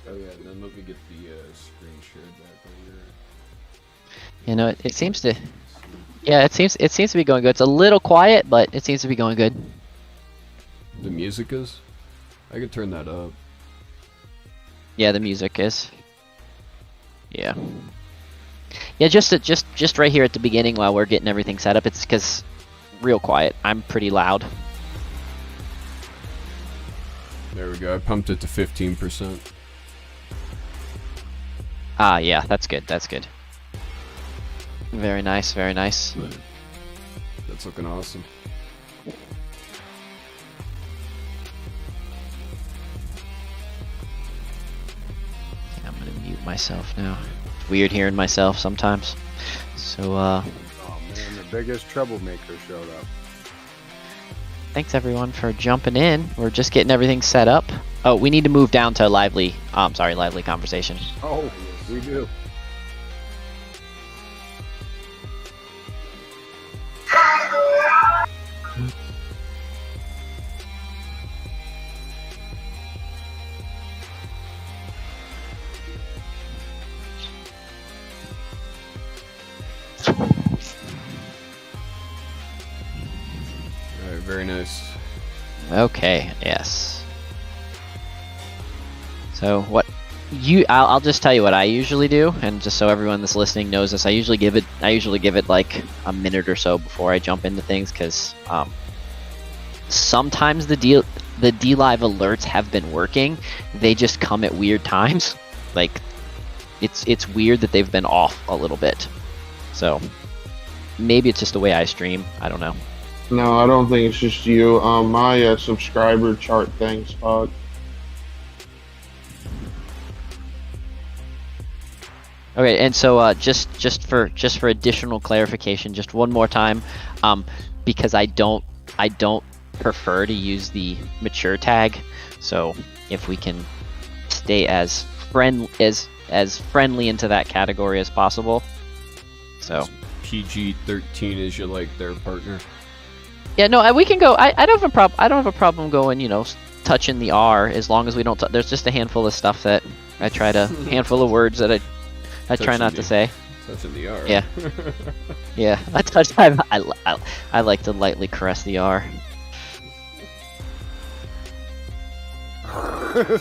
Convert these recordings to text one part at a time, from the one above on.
Oh yeah, and then let me get the screen shared back over. You know, it seems to. Yeah, it seems to be going good. It's a little quiet, but it seems to be going good. The music is? I could turn that up. Yeah, the music is. Yeah. Yeah, just right here at the beginning while we're getting everything set up, it's because real quiet. I'm pretty loud. There we go. I pumped it to 15%. Ah, yeah, that's good. That's good. Very nice, very nice. That's looking awesome. Okay, I'm gonna mute myself now. It's weird hearing myself sometimes. So, Oh man, the biggest troublemaker showed up. thanks everyone for jumping in. We're just getting everything set up. Oh, we need to move down to lively. Lively conversation. Oh, we do. Alright, very nice. Okay, yes. So what I'll just tell you what I usually do, and just so everyone that's listening knows this, I usually give it like a minute or so before I jump into things, because sometimes the Dlive alerts have been working. They just come at weird times. Like it's weird that they've been off a little bit. So maybe it's just the way I stream. I don't know. No, I don't think it's just you. My subscriber chart thing's fucked. Okay, and so just for additional clarification, just one more time, because I don't prefer to use the mature tag. So if we can stay as friendly into that category as possible. So PG-13 is your like their partner. yeah, no, we can go. I don't have a problem. I don't have a problem going, touching the R, as long as we don't. There's just a handful of stuff that I try to handful of words that I try not to say. Touching the R. Yeah. Yeah, I like to lightly caress the R.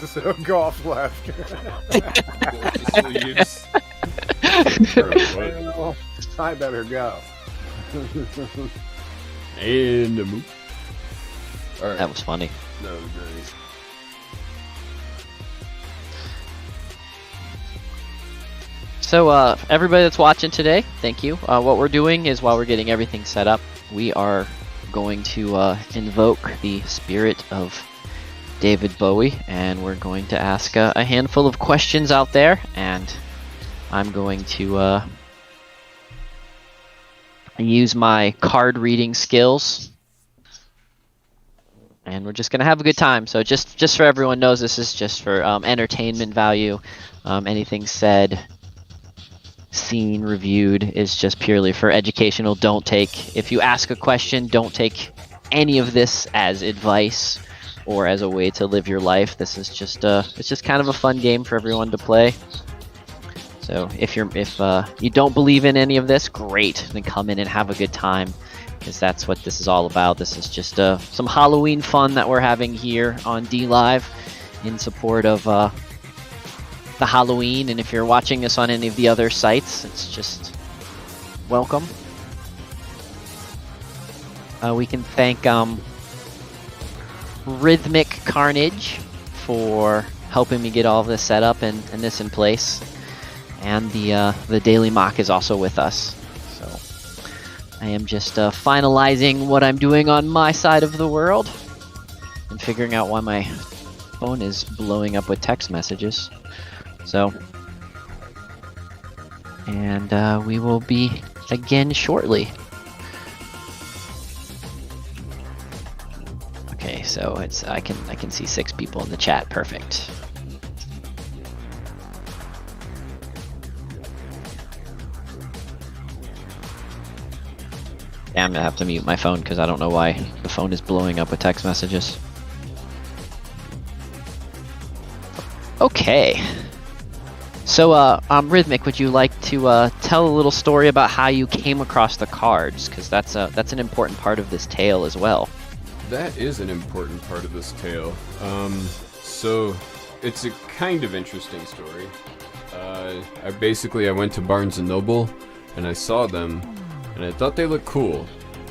So golf left. Well, I better go. And a move. All right. That was funny. That was great. So everybody that's watching today, thank you. What we're doing is, while we're getting everything set up, we are going to invoke the spirit of David Bowie, and we're going to ask a handful of questions out there, and I'm going to use my card reading skills, and we're just gonna have a good time. So just so everyone knows, this is just for entertainment value. Anything said, seen, reviewed is just purely for educational. If you ask a question, don't take any of this as advice or as a way to live your life. This is just it's just kind of a fun game for everyone to play. So if you don't believe in any of this, great, then come in and have a good time, because that's what this is all about. This is just some Halloween fun that we're having here on Dlive in support of the Halloween. And if you're watching this on any of the other sites, it's just welcome. We can thank Rhythmic Carnage for helping me get all of this set up and this in place. And the Daily Mock is also with us. So I am just finalizing what I'm doing on my side of the world and figuring out why my phone is blowing up with text messages. So, and we will be again shortly. Okay, so I can see 6 people in the chat. Perfect. Yeah, I'm gonna have to mute my phone because I don't know why the phone is blowing up with text messages. Okay. So, Rhythmic, would you like to tell a little story about how you came across the cards? Because that's an important part of this tale as well. That is an important part of this tale. So it's a kind of interesting story. I went to Barnes & Noble, and I saw them, and I thought they looked cool.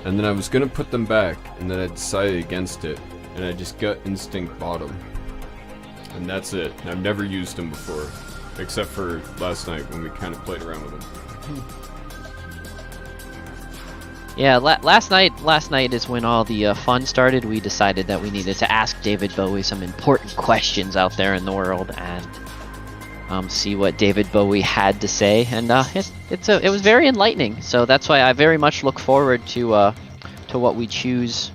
And then I was gonna put them back, and then I decided against it, and I just gut instinct bought them. And that's it. I've never used them before, except for last night when we kind of played around with them. Yeah, last night is when all the fun started. We decided that we needed to ask David Bowie some important questions out there in the world and see what David Bowie had to say. And it was very enlightening. So that's why I very much look forward to what we choose,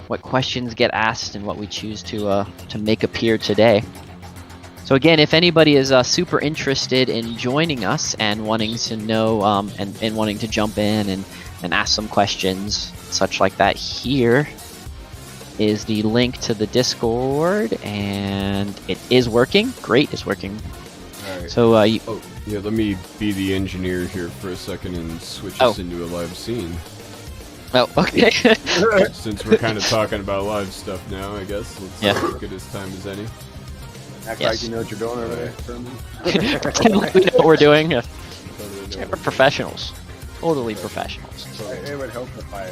what questions get asked, and what we choose to make appear today. So again, if anybody is super interested in joining us and wanting to know and wanting to jump in and ask some questions, such like that, here is the link to the Discord, and it is working. Great, it's working. All right. So, let me be the engineer here for a second and switch us into a live scene. Oh, okay. Since we're kind of talking about live stuff now, I guess let's look at as time as any. Act like you know what you're doing over there, Herman. We know what we're doing. Yeah, we're professionals. Totally professionals. So it would help if I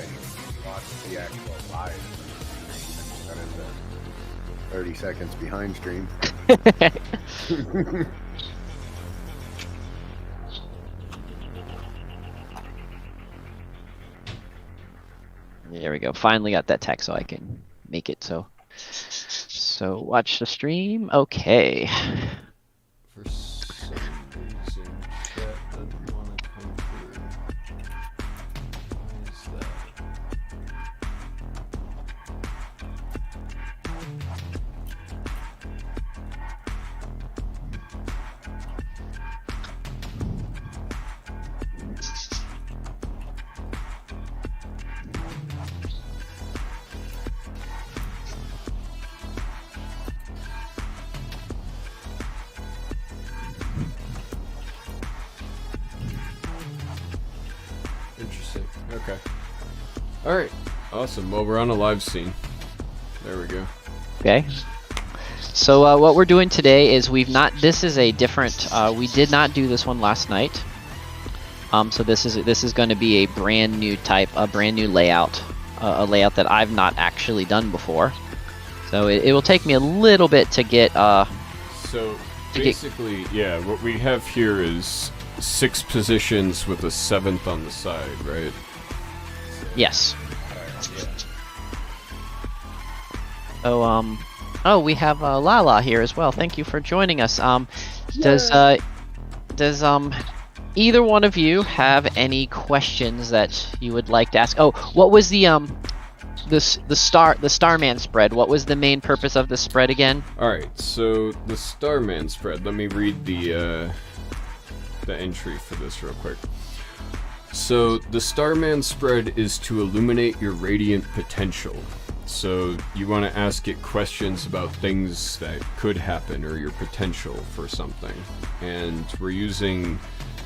watched the actual live instead of the 30 seconds behind stream. There we go. Finally got that text so I can make it so watch the stream. Okay. For some reason, chat doesn't want to come through. Why is that? Interesting. Okay. Alright. Awesome. Well, we're on a live scene. There we go. Okay. So what we're doing today is this is a different, we did not do this one last night. So this is going to be a brand new layout, a layout that I've not actually done before. So it will take me a little bit to get, So basically, yeah, what we have here is 6 positions with a 7th on the side, right? Yes. Yeah. Oh, we have Lala here as well. Thank you for joining us. Does either one of you have any questions that you would like to ask? Oh, what was the Starman spread? What was the main purpose of the spread again? All right, so the Starman spread. Let me read the entry for this real quick. So the Starman spread is to illuminate your radiant potential. So you want to ask it questions about things that could happen or your potential for something. And we're using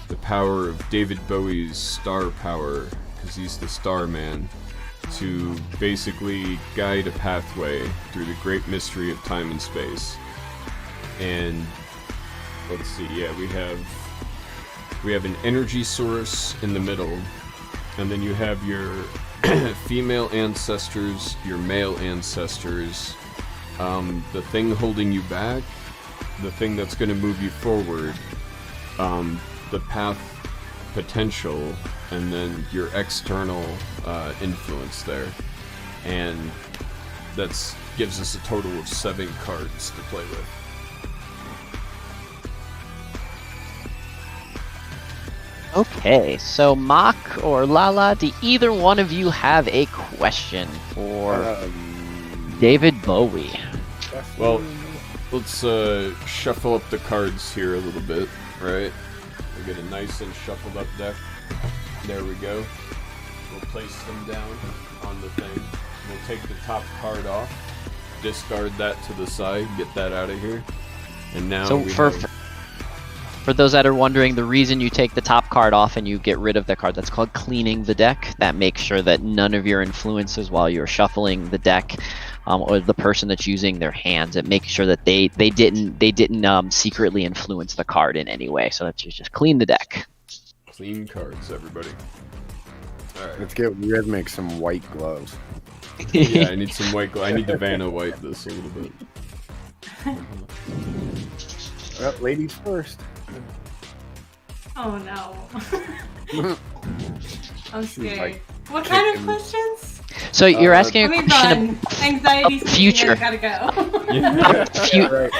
the power of David Bowie's star power, because he's the Starman, to basically guide a pathway through the great mystery of time and space. And let's see, yeah, we have an energy source in the middle, and then you have your female ancestors, your male ancestors, the thing holding you back, the thing that's going to move you forward, the path potential, and then your external influence there. And that gives us a total of 7 cards to play with. Okay, so Mock or Lala, do either one of you have a question for David Bowie? Well, let's shuffle up the cards here a little bit, right? We'll get a nice and shuffled up deck. There we go. We'll place them down on the thing. We'll take the top card off, discard that to the side, get that out of here. And now For those that are wondering, the reason you take the top card off and you get rid of the card, that's called cleaning the deck. That makes sure that none of your influences while you're shuffling the deck, or the person that's using their hands, it makes sure that they didn't secretly influence the card in any way. So that's just clean the deck. Clean cards, everybody. All right. Let's get rhythmic, some white gloves. Yeah, I need some white gloves. I need to Vanna White this a little bit. Well, ladies first. Oh no. I'm scared. like What kind of chicken. questions? So you're asking Let a me question run. Anxiety's future. I gotta go. Yeah. Fu- Right.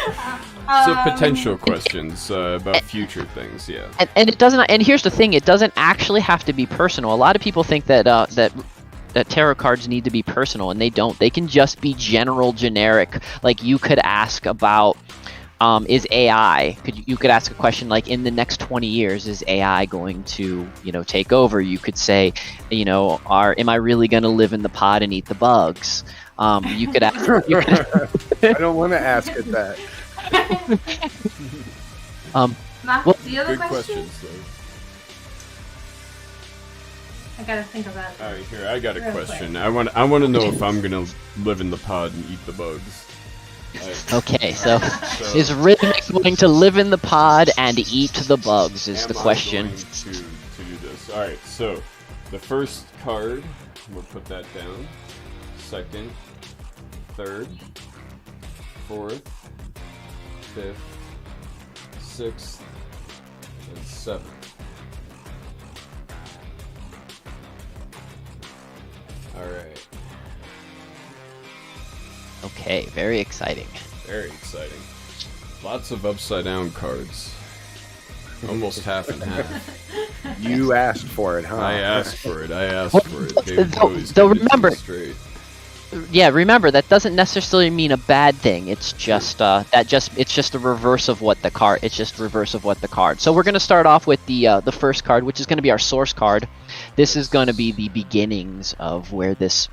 So potential questions about future things, yeah. and it doesn't. And here's the thing: it doesn't actually have to be personal. A lot of people think that that tarot cards need to be personal, and they don't. They can just be general, generic. Like you could ask about. Is AI? You could ask a question like, in the next 20 years, is AI going to, take over? You could say, am I really going to live in the pod and eat the bugs? You could ask. I don't want to ask it that. Matt, Well, do you have a Good question? questions, though. I gotta think about it. All right, here I got a Real question. I want to know if I'm gonna live in the pod and eat the bugs. Okay, so So- is Rhythmic going to live in the pod and eat the bugs? Is Am the I question. going to do this? All right. So the first card, we'll put that down. Second, third, fourth, fifth, sixth, and seventh. All right. Okay, very exciting. Very exciting. Lots of upside down cards. Almost half and half. You asked for it, huh? I asked for it. David Though- Bowie's though giving it to me remember- straight. Yeah, remember that doesn't necessarily mean a bad thing. It's just it's just the reverse of what the card. It's just reverse of what the card. So we're gonna start off with the first card, which is gonna be our source card. This is gonna be the beginnings of where this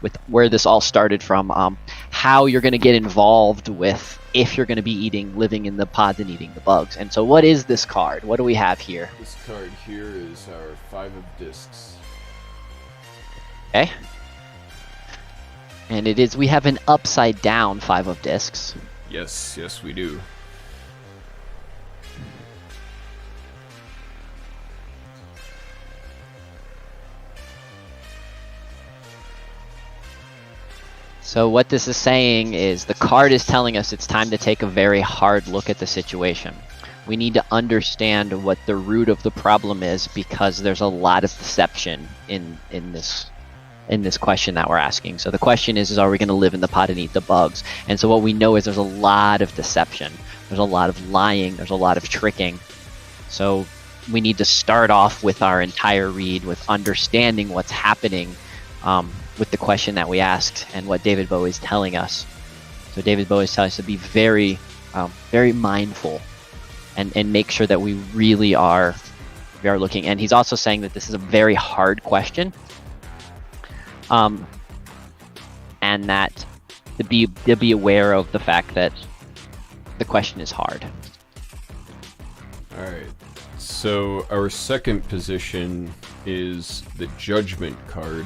all started from. How you're gonna get involved with if you're gonna be living in the pods and eating the bugs. And so, what is this card? What do we have here? This card here is our 5 of discs. Okay. And we have an upside down 5 of discs. Yes, we do. So what this is saying is the card is telling us it's time to take a very hard look at the situation. We need to understand what the root of the problem is, because there's a lot of deception in this question that we're asking. So the question is are we going to live in the pot and eat the bugs? And so what we know is there's a lot of deception. There's a lot of lying. There's a lot of tricking. So we need to start off with our entire read with understanding what's happening with the question that we asked and what David Bowie is telling us. So David Bowie is telling us to be very, very mindful and make sure that we really are looking. And he's also saying that this is a very hard question. And that to be aware of the fact that the question is hard. All right. So our second position is the Judgment card,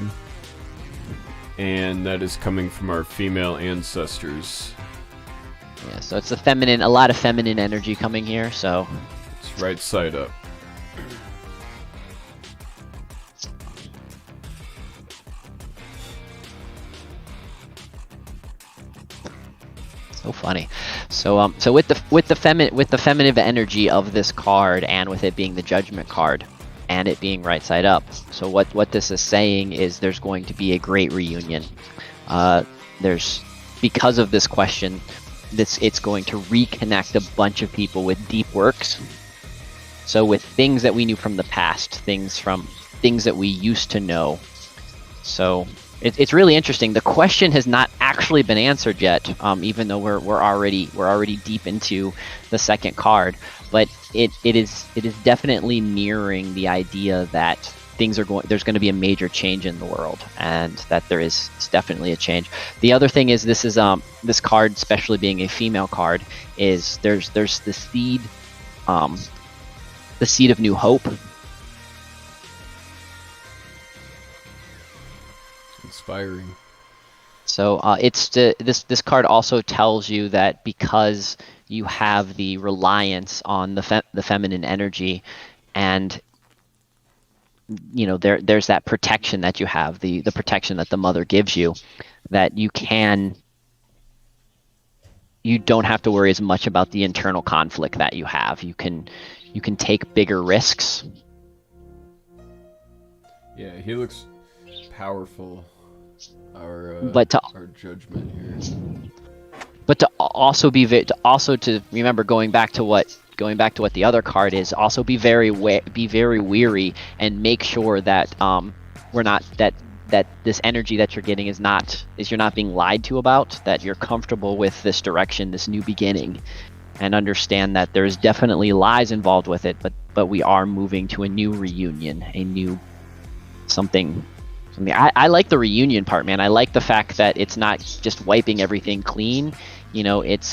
and that is coming from our female ancestors. Yeah, so it's a lot of feminine energy coming here. So It's right side up. so funny. So with the feminine energy of this card, and with it being the Judgment card, and it being right side up. So what this is saying is there's going to be a great reunion. Because of this question, it's going to reconnect a bunch of people with deep works. So with things that we knew from the past, things that we used to know. So it's really interesting. The question has not actually been answered yet, even though we're already deep into the second card. But it is definitely nearing the idea that there's going to be a major change in the world, and that it's definitely a change. The other thing is this card, especially being a female card, is there's the seed the seed of new hope. Inspiring. So this card also tells you that because you have the reliance on the feminine energy, and there's that protection that you have, the protection that the mother gives you, that you don't have to worry as much about the internal conflict that you have. You can take bigger risks. Yeah, he looks powerful. Our judgment here. But to also to remember, going back to what the other card is, also be very weary and make sure that we're not that this energy that you're getting is you're not being lied to about, that you're comfortable with this direction, this new beginning, and understand that there's definitely lies involved with it, but we are moving to a new reunion, a new something. I like the reunion part, man. I like the fact that it's not just wiping everything clean. It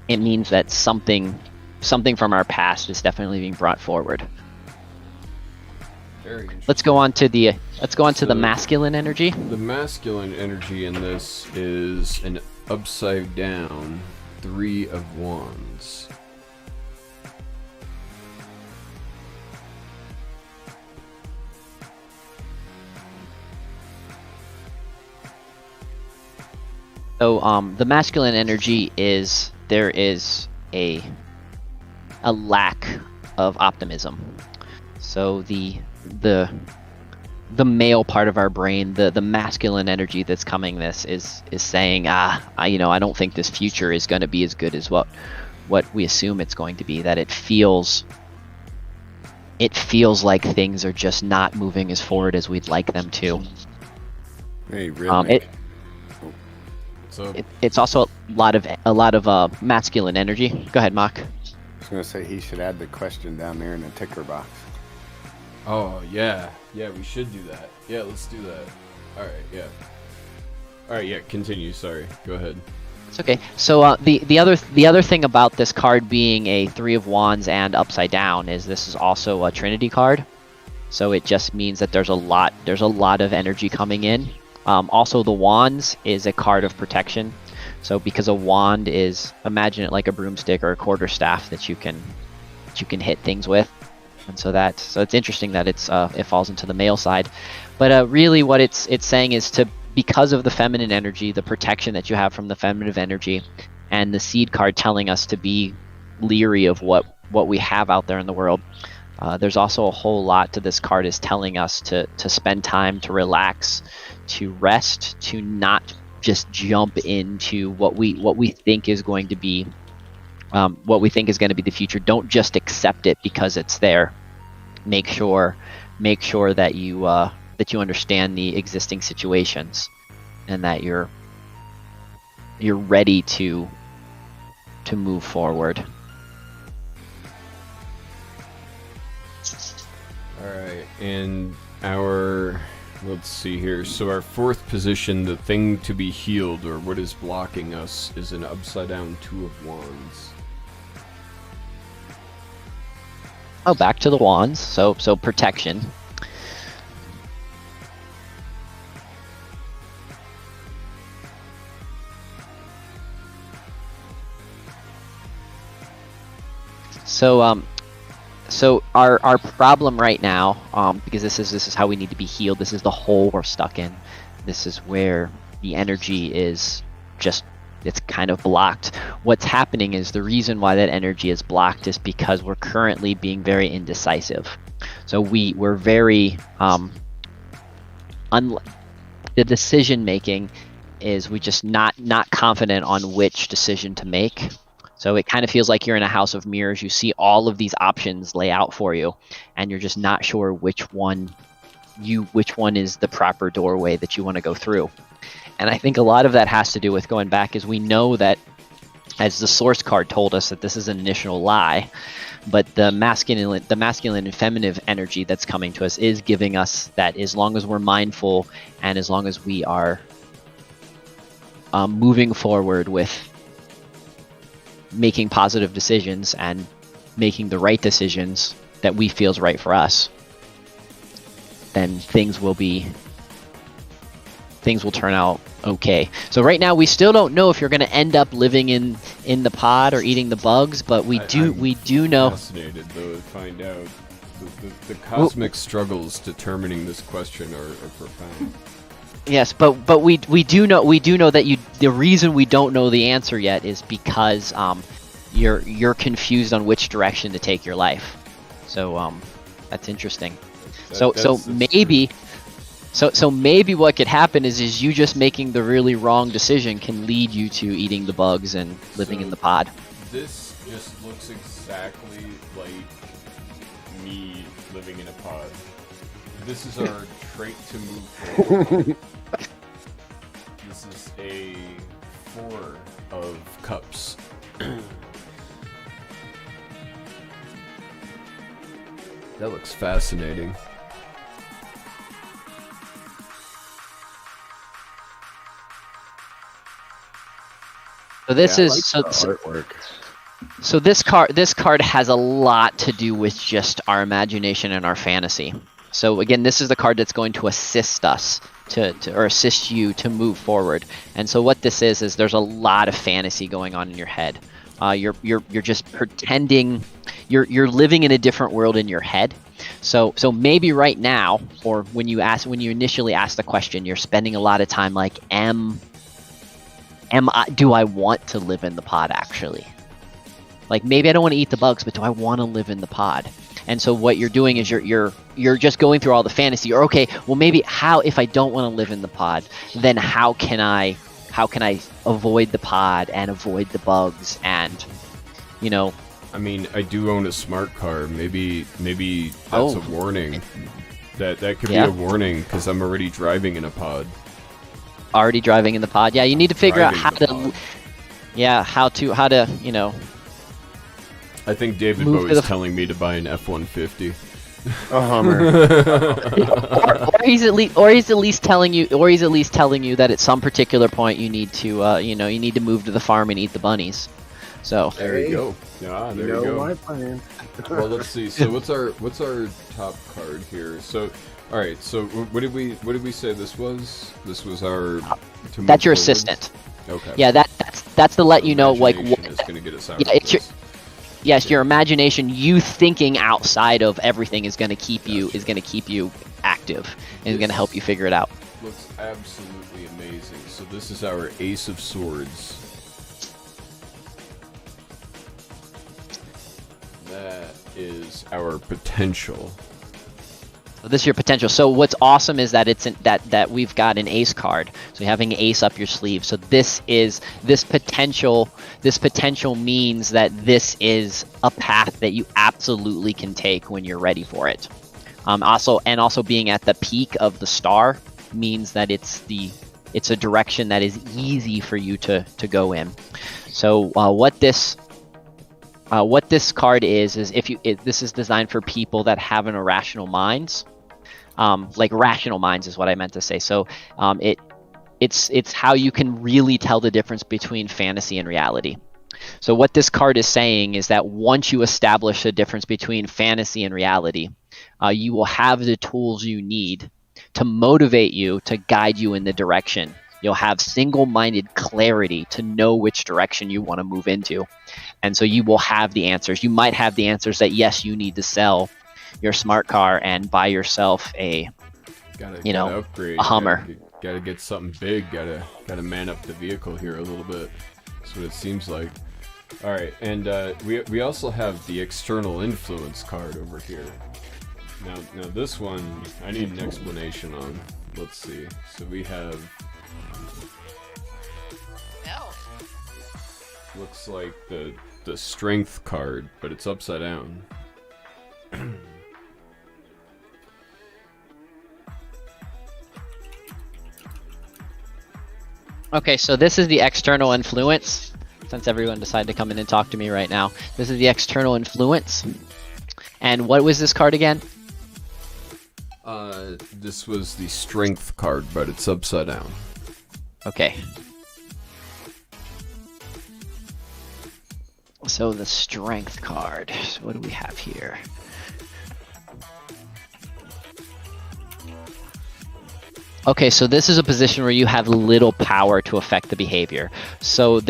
means that something from our past is definitely being brought forward. Very interesting. Let's go on to the masculine energy. The masculine energy in this is an upside down 3 of Wands. So the masculine energy is there is a lack of optimism. So the male part of our brain, the masculine energy that's coming this is saying, I don't think this future is going to be as good as what we assume it's going to be. That it feels like things are just not moving as forward as we'd like them to. Hey, rhythmic. It's also a lot of masculine energy. Go ahead, Mock. I was going to say he should add the question down there in the ticker box. Oh, yeah. Yeah, we should do that. Yeah, let's do that. Alright, yeah. Alright, yeah, continue. Sorry. Go ahead. It's okay. So the other thing about this card being a 3 of Wands and upside down is this is also a Trinity card. So it just means that there's a lot of energy coming in. Also, the Wands is a card of protection. So because a wand is, imagine it like a broomstick or a quarterstaff that you can hit things with. And so it's interesting that it falls into the male side. But really what it's saying is because of the feminine energy, the protection that you have from the feminine energy, and the seed card telling us to be leery of what we have out there in the world. There's also a whole lot to this card is telling us to spend time, to relax, to rest, to not just jump into what we think is going to be the future. Don't just accept it because it's there. Make sure that you understand the existing situations, and that you're ready to move forward. Alright, and let's see here. So our 4th position, the thing to be healed, or what is blocking us, is an upside down 2 of Wands. Oh, back to the Wands. So protection. So our problem right now, because this is how we need to be healed. This is the hole we're stuck in. This is where the energy is it's kind of blocked. What's happening is the reason why that energy is blocked is because we're currently being very indecisive. So we're very the decision making is we just not confident on which decision to make. So it kind of feels like you're in a house of mirrors. You see all of these options lay out for you, and you're just not sure which one is the proper doorway that you want to go through. And I think a lot of that has to do with going back, is we know that, as the source card told us, that this is an initial lie, but the masculine and feminine energy that's coming to us is giving us that as long as we're mindful and as long as we are moving forward with making positive decisions and making the right decisions that we feel is right for us, then things will turn out okay. So right now we still don't know if you're going to end up living in the pod or eating the bugs, but we do know. Fascinated though to find out the cosmic struggles determining this question are profound. Yes, but we do know that the reason we don't know the answer yet is because you're confused on which direction to take your life. So that's interesting. So maybe what could happen is you just making the really wrong decision can lead you to eating the bugs and living in the pod. This just looks exactly like me living in a pod. This is our trait to move forward. This is a 4 of cups. That looks fascinating. So this Yeah, I is like the artwork. So this card has a lot to do with just our imagination and our fantasy. So again, this is the card that's going to assist us or assist you to move forward. And so what this is there's a lot of fantasy going on in your head. You're just pretending you're living in a different world in your head. So maybe right now, or when you initially ask the question, you're spending a lot of time like, do I want to live in the pod actually? Like maybe I don't want to eat the bugs, but do I want to live in the pod? And so what you're doing is you're just going through all the fantasy. Or okay, well maybe if I don't want to live in the pod, then how can I avoid the pod and avoid the bugs and I mean, I do own a smart car. Maybe that's a warning. That could be a warning because I'm already driving in a pod. Already driving in the pod. Yeah, you need to figure out how to I think David Bowie's telling me to buy an F-150. A Hummer. or he's at least telling you that at some particular point you need to you need to move to the farm and eat the bunnies. So there you go. Yeah, there you go. My plan. Well, let's see. So what's our top card here? So all right. So what did we say this was? This was our. That's your assistant. Okay. Yeah, that's to let you know like what is going to get us out. Yeah, it's your imagination. You thinking outside of everything is going to keep you active and is going to help you figure it out. Looks absolutely amazing. So this is our Ace of Swords. That is our potential. So this is your potential. So what's awesome is that that we've got an ace card. So you're having an ace up your sleeve. So this potential means that this is a path that you absolutely can take when you're ready for it. Also being at the peak of the star means that it's a direction that is easy for you to go in. So what this card is this is designed for people that have an irrational minds. Like rational minds is what I meant to say. So it's how you can really tell the difference between fantasy and reality. So what this card is saying is that once you establish a difference between fantasy and reality, you will have the tools you need to motivate you, to guide you in the direction. You'll have single-minded clarity to know which direction you want to move into. And so you will have the answers. You might have the answers that, yes, you need to sell your smart car and buy yourself a upgrade. A Hummer. Gotta get something big. Gotta man up the vehicle here a little bit. That's what it seems like. All right, and we also have the external influence card over here. Now this one I need an explanation on. Let's see. So we have. Looks like the strength card, but it's upside down. Okay, so this is the external influence. Since everyone decided to come in and talk to me right now, this is the external influence. And what was this card again? This was the strength card, but it's upside down. Okay. So the strength card. So what do we have here? Okay, so this is a position where you have little power to affect the behavior. So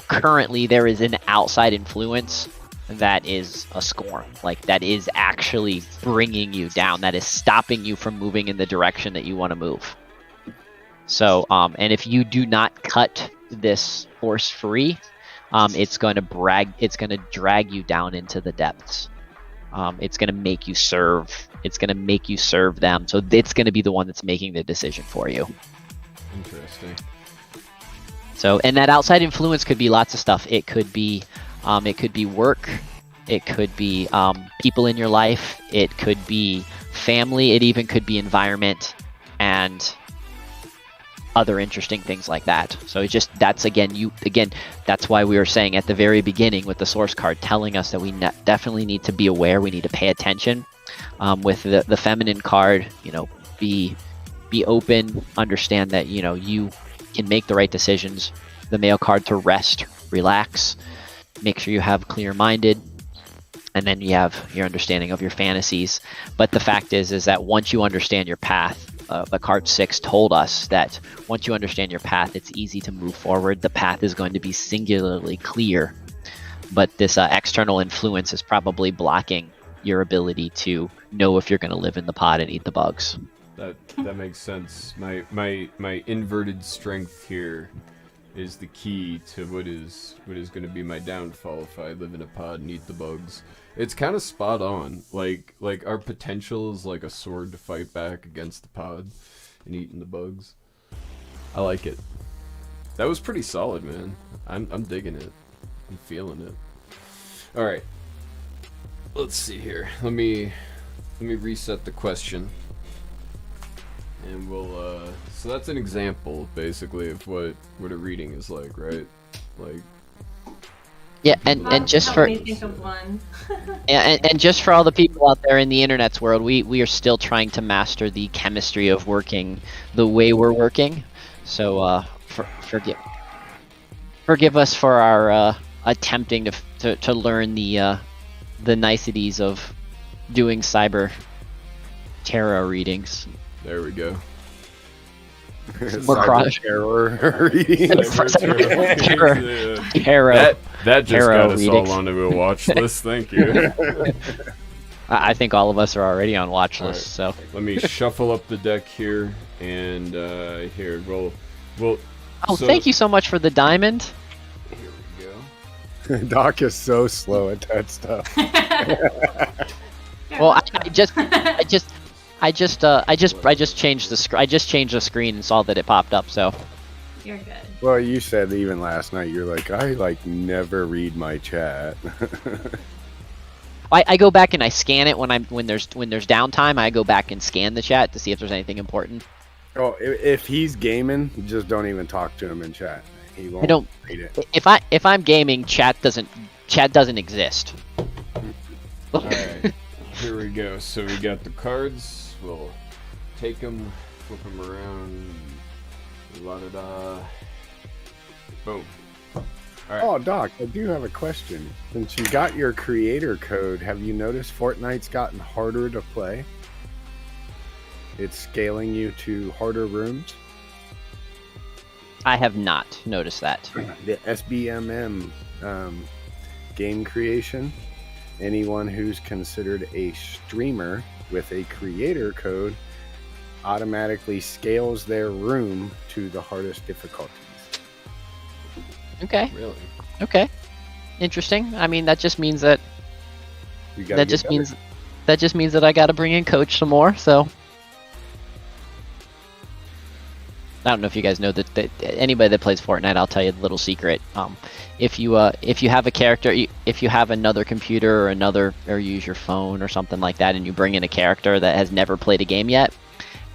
currently there is an outside influence that is a scorn, like that is actually bringing you down, that is stopping you from moving in the direction that you want to move. So, and if you do not cut this force free, it's going to drag you down into the depths. It's going to make you serve. It's going to make you serve them. So it's going to be the one that's making the decision for you. Interesting. So, and that outside influence could be lots of stuff. It could be work. It could be people in your life. It could be family. It even could be environment and other interesting things like that. So that's why we were saying at the very beginning with the source card telling us that we definitely need to be aware. We need to pay attention. With the feminine card, be open, understand that you can make the right decisions. The male card to rest, relax, make sure you have clear-minded, and then you have your understanding of your fantasies. But the fact is that once you understand your path, the card 6 told us that once you understand your path, it's easy to move forward. The path is going to be singularly clear, but this external influence is probably blocking your ability to know if you're going to live in the pod and eat the bugs. That makes sense. My inverted strength here is the key to what is going to be my downfall if I live in a pod and eat the bugs. It's kind of spot on. Like our potential is like a sword to fight back against the pod and eating the bugs. I like it. That was pretty solid, man. I'm digging it. I'm feeling it. All right. Let's see here. Let me reset the question. And we'll so that's an example basically of what a reading is like, right? Like yeah, and just for me think of one. and just for all the people out there in the internet's world, we are still trying to master the chemistry of working the way we're working. So forgive us for our attempting to learn the niceties of doing cyber tarot readings. There we go. More cross terror reading. Tarot. That just tarot got us readings. all onto a watch list. Thank you. I think all of us are already on watch lists. Right. So Let me shuffle up the deck here, and here we'll. thank you so much for the diamond. Here we go. Doc is so slow at that stuff. Well, I just changed the screen and saw that it popped up. So You're good. Well, you said even last night, you're like, I never read my chat. I go back and I scan it when there's downtime. I go back and scan the chat to see if there's anything important. Oh, if he's gaming, just don't even talk to him in chat. He won't read it. If I'm gaming, chat doesn't exist. All right. Here we go. So we got the cards. We'll take them, flip them around. La-da-da. Boom. All right. Oh, Doc, I do have a question. Since you got your creator code, have you noticed Fortnite's gotten harder to play? It's scaling you to harder rooms? I have not noticed that. The SBMM game creation, anyone who's considered a streamer with a creator code automatically scales their room to the hardest difficulties. Okay. Really? Okay. Interesting. I mean, that just means that means that I got to bring in Coach some more. So I don't know if you guys know that anybody that plays Fortnite, I'll tell you the little secret. If you have a character, if you have another computer or use your phone or something like that, and you bring in a character that has never played a game yet,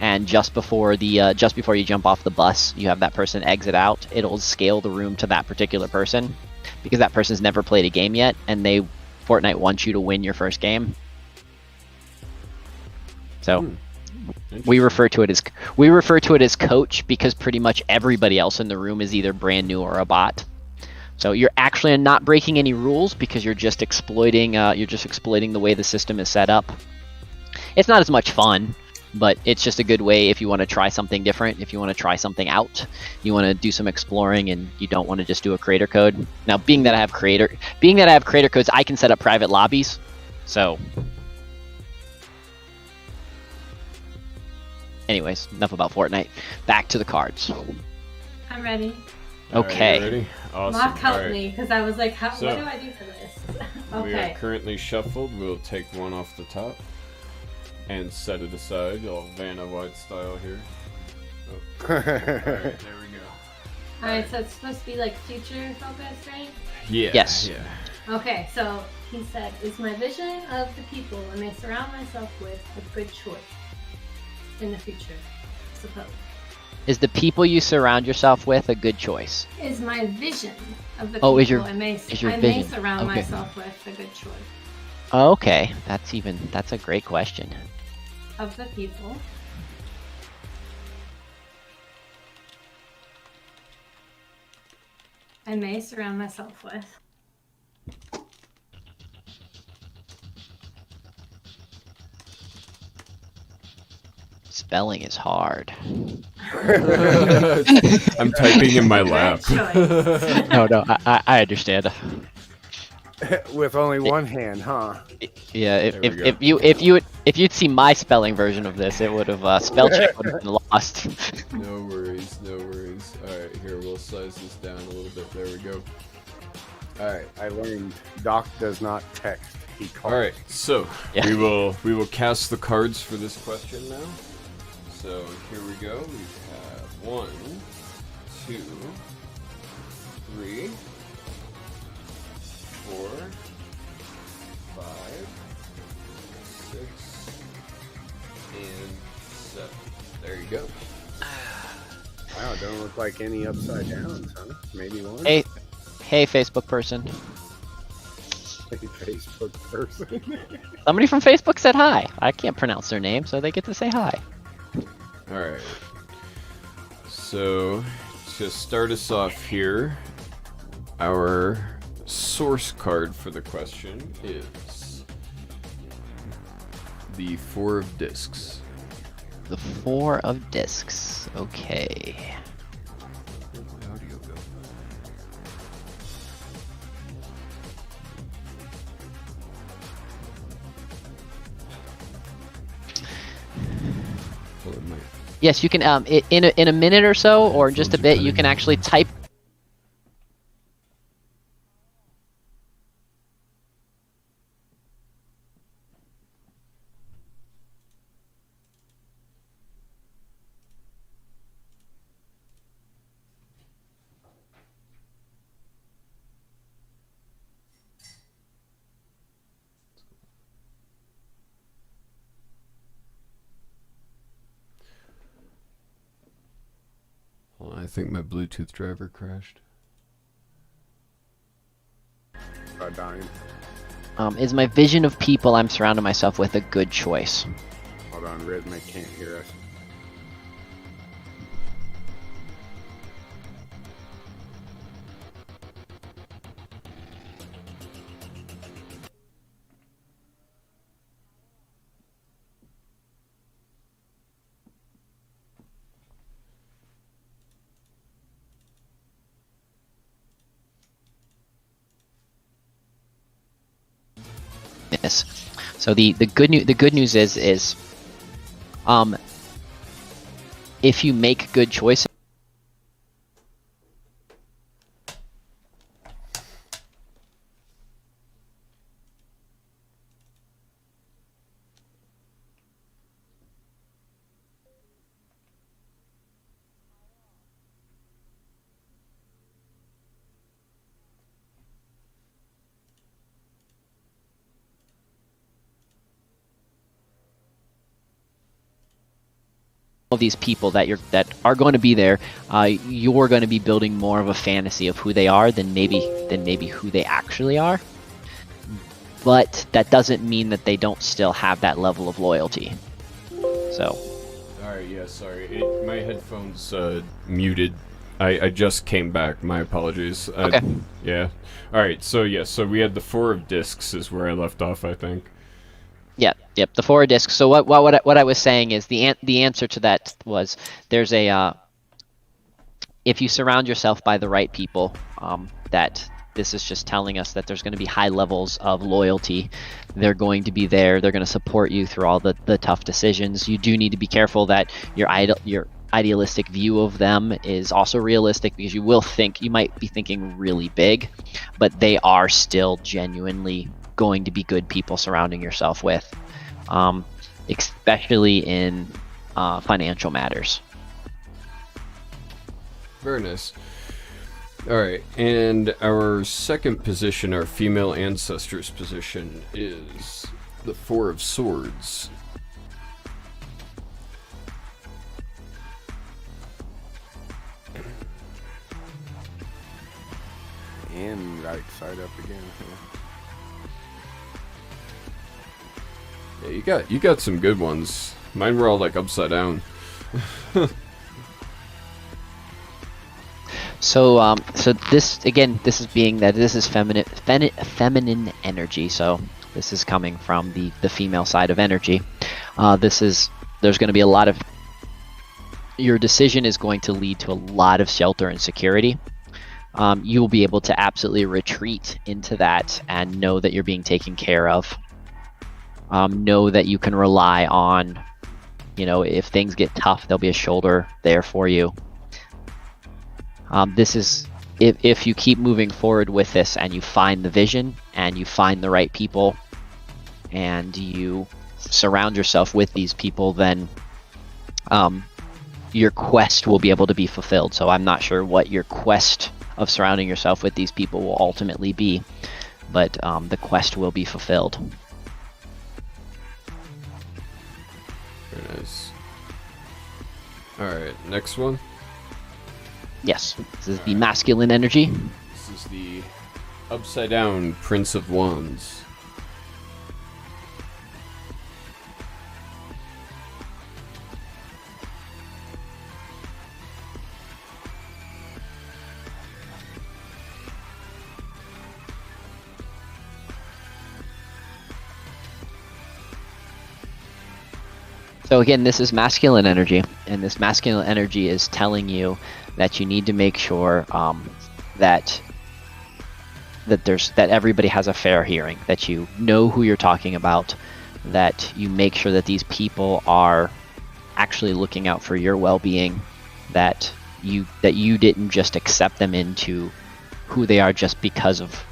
and just before you jump off the bus, you have that person exit out, it'll scale the room to that particular person because that person's never played a game yet, and Fortnite wants you to win your first game. So we refer to it as coach because pretty much everybody else in the room is either brand new or a bot. So you're actually not breaking any rules because you're just exploiting the way the system is set up. It's not as much fun, but it's just a good way if you want to try something different, if you want to try something out, you want to do some exploring, and you don't want to just do a creator code. Now, being that I have creator codes, I can set up private lobbies. So, anyways, enough about Fortnite. Back to the cards. I'm ready. Okay. Alright, you ready? Awesome. Mark helped Alright. me because I was like, So, what do I do for this? We are Okay. currently shuffled. We'll take one off the top and set it aside, all Vanna White style here. Oh. Alright, there we go. Alright, so it's supposed to be like future focused, right? Yeah. Yes. Yeah. Okay, so he said, is my vision of the people I may surround myself with a good choice in the future, suppose. Is the people you surround yourself with a good choice? Is my vision of the Oh, people is I may vision. surround Okay. myself with a good choice Okay, that's a great question. of the people I may surround myself with. Spelling is hard. I'm typing in my lap. Good choice. No, I understand. With only one hand, huh? Yeah, There we go. if you'd seen my spelling version of this, it would have spell check would have been lost. No worries, no worries. Alright, here, we'll size this down a little bit. There we go. All right, I learned Doc does not text. He calls. Alright, so Yeah. we will cast the cards for this question now. So here we go. We have 1, 2, 3, 4, 5, 6, and 7. There you go. Wow, it don't look like any upside downs, huh? Maybe one. Hey, Facebook person. Facebook person. Somebody from Facebook said hi. I can't pronounce their name, so they get to say hi. Alright. So, to start us off here, our source card for the question is the 4 of discs. The 4 of discs. Okay. Where'd my audio go? Well, it might. Yes, you can. In a minute or so, or just a bit, you can actually type. Hold on, I think my Bluetooth driver crashed. Dying. Is my vision of people I'm surrounding myself with a good choice? Hold on, Rhythmic can't hear us. Yes. So the good news is if you make good choices. Of these people that are going to be there, you're going to be building more of a fantasy of who they are than maybe who they actually are. But that doesn't mean that they don't still have that level of loyalty. So, Alright, yeah, sorry. My headphones muted I just came back. My apologies. Okay. Yeah. All right. So yeah. So we had the 4 of discs is where I left off, I think. Yep. The 4 discs. So what I was saying is the answer to that was there's a if you surround yourself by the right people, that this is just telling us that there's going to be high levels of loyalty. They're going to be there. They're going to support you through all the tough decisions. You do need to be careful that your idealistic view of them is also realistic, because you might be thinking really big, but they are still genuinely going to be good people surrounding yourself with, especially in financial matters. Very nice. All right, and our second position, our female ancestors position, is the 4 of Swords. And right side up again. Yeah, you got some good ones. Mine were all like upside down. So this is being that this is feminine energy. So this is coming from the female side of energy. There's going to be a lot of, your decision is going to lead to a lot of shelter and security. You will be able to absolutely retreat into that and know that you're being taken care of. Know that you can rely on, if things get tough, there'll be a shoulder there for you. This is, if you keep moving forward with this and you find the vision and you find the right people and you surround yourself with these people, then your quest will be able to be fulfilled. So I'm not sure what your quest of surrounding yourself with these people will ultimately be, but the quest will be fulfilled. Very nice. Alright, next one. Yes, this is the masculine energy. This is the upside down Prince of Wands. So again, this is masculine energy, and this masculine energy is telling you that you need to make sure that everybody has a fair hearing, that you know who you're talking about, that you make sure that these people are actually looking out for your well-being, that you didn't just accept them into who they are just because of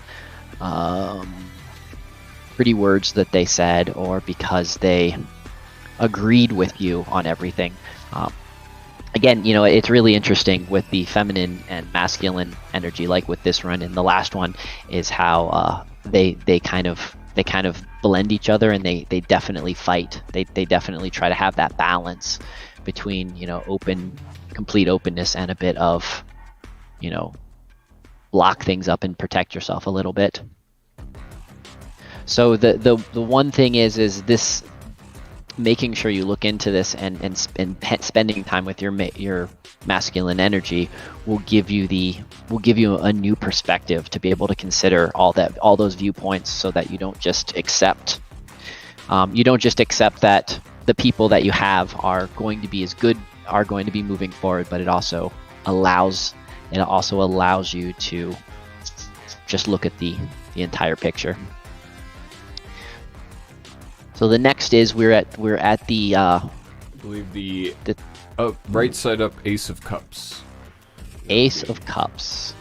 pretty words that they said, or because they agreed with you on everything. Again, it's really interesting with the feminine and masculine energy, like with this run and the last one, is how they kind of blend each other, and they definitely fight. They definitely try to have that balance between complete openness and a bit of lock things up and protect yourself a little bit. So the one thing is this, making sure you look into this and spending time with your masculine energy will give you a new perspective to be able to consider all those viewpoints, so that you don't just accept that the people that you have are going to be as good, are going to be moving forward, but it also allows you to just look at the entire picture. So the next is we're at the I believe the right side up Ace of Cups. Ace of Cups.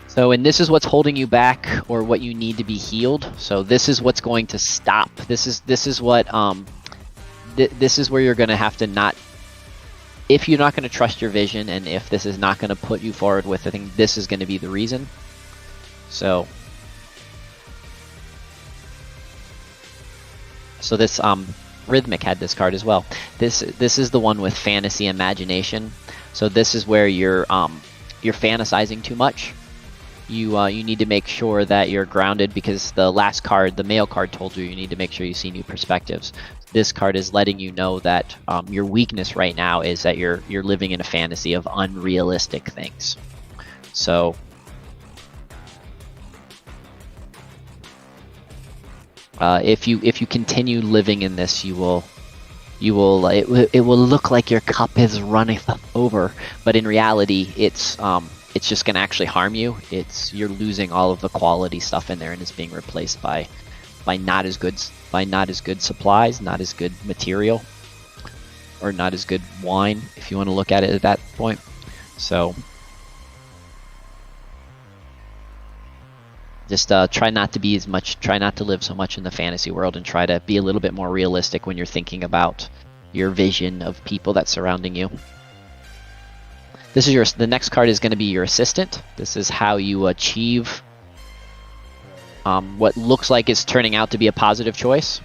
So, and this is what's holding you back, or what you need to be healed. So this is what's going to stop. This is what this is where you're going to have to not. If you're not going to trust your vision, and if this is not going to put you forward with, I think this is going to be the reason. So this Rhythmic had this card as well. This is the one with fantasy imagination. So this is where you're fantasizing too much. you need to make sure that you're grounded, because the last card, the male card, told you need to make sure you see new perspectives. This card is letting you know that your weakness right now is that you're living in a fantasy of unrealistic things. So if you continue living in this, it will look like your cup is running over, but in reality it's just going to actually harm you. You're losing all of the quality stuff in there, and it's being replaced by not as good supplies, not as good material, or not as good wine, if you want to look at it at that point. So just try not to live so much in the fantasy world, and try to be a little bit more realistic when you're thinking about your vision of people that's surrounding you. The next card is going to be your assistant. This is how you achieve what looks like is turning out to be a positive choice.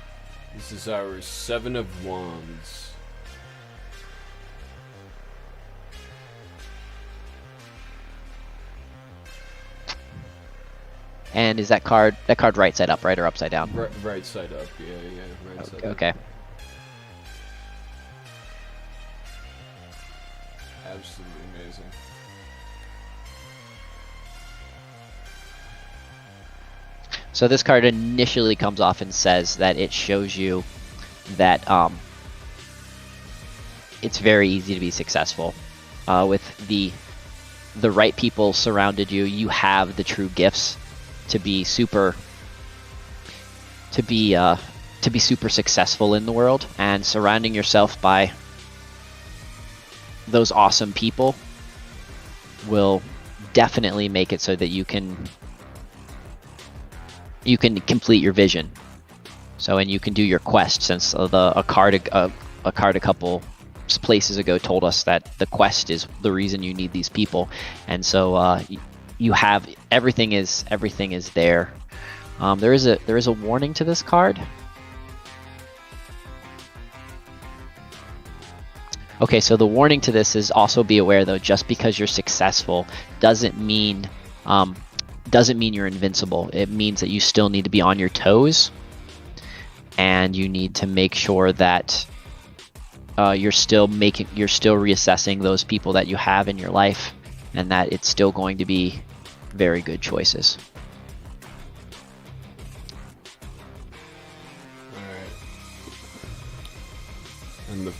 This is our 7 of Wands. And is that card right side up, right, or upside down? Right side up, yeah, right side up. Okay. Absolutely amazing. So this card initially comes off and says that it shows you that it's very easy to be successful. With the right people surrounded you, you have the true gifts to be super successful in the world, and surrounding yourself by those awesome people will definitely make it so that you can complete your vision. So, and you can do your quest, since a card a couple places ago told us that the quest is the reason you need these people. And so you have everything is there. There is a warning to this card. Okay, so the warning to this is also be aware, though, just because you're successful doesn't mean you're invincible. It means that you still need to be on your toes, and you need to make sure that you're still reassessing those people that you have in your life, and that it's still going to be very good choices. Alright. And the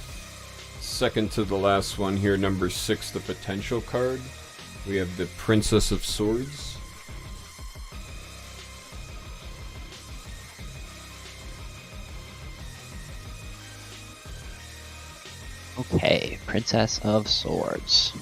second to the last one here, number 6, the potential card. We have the Princess of Swords. Okay, Princess of Swords.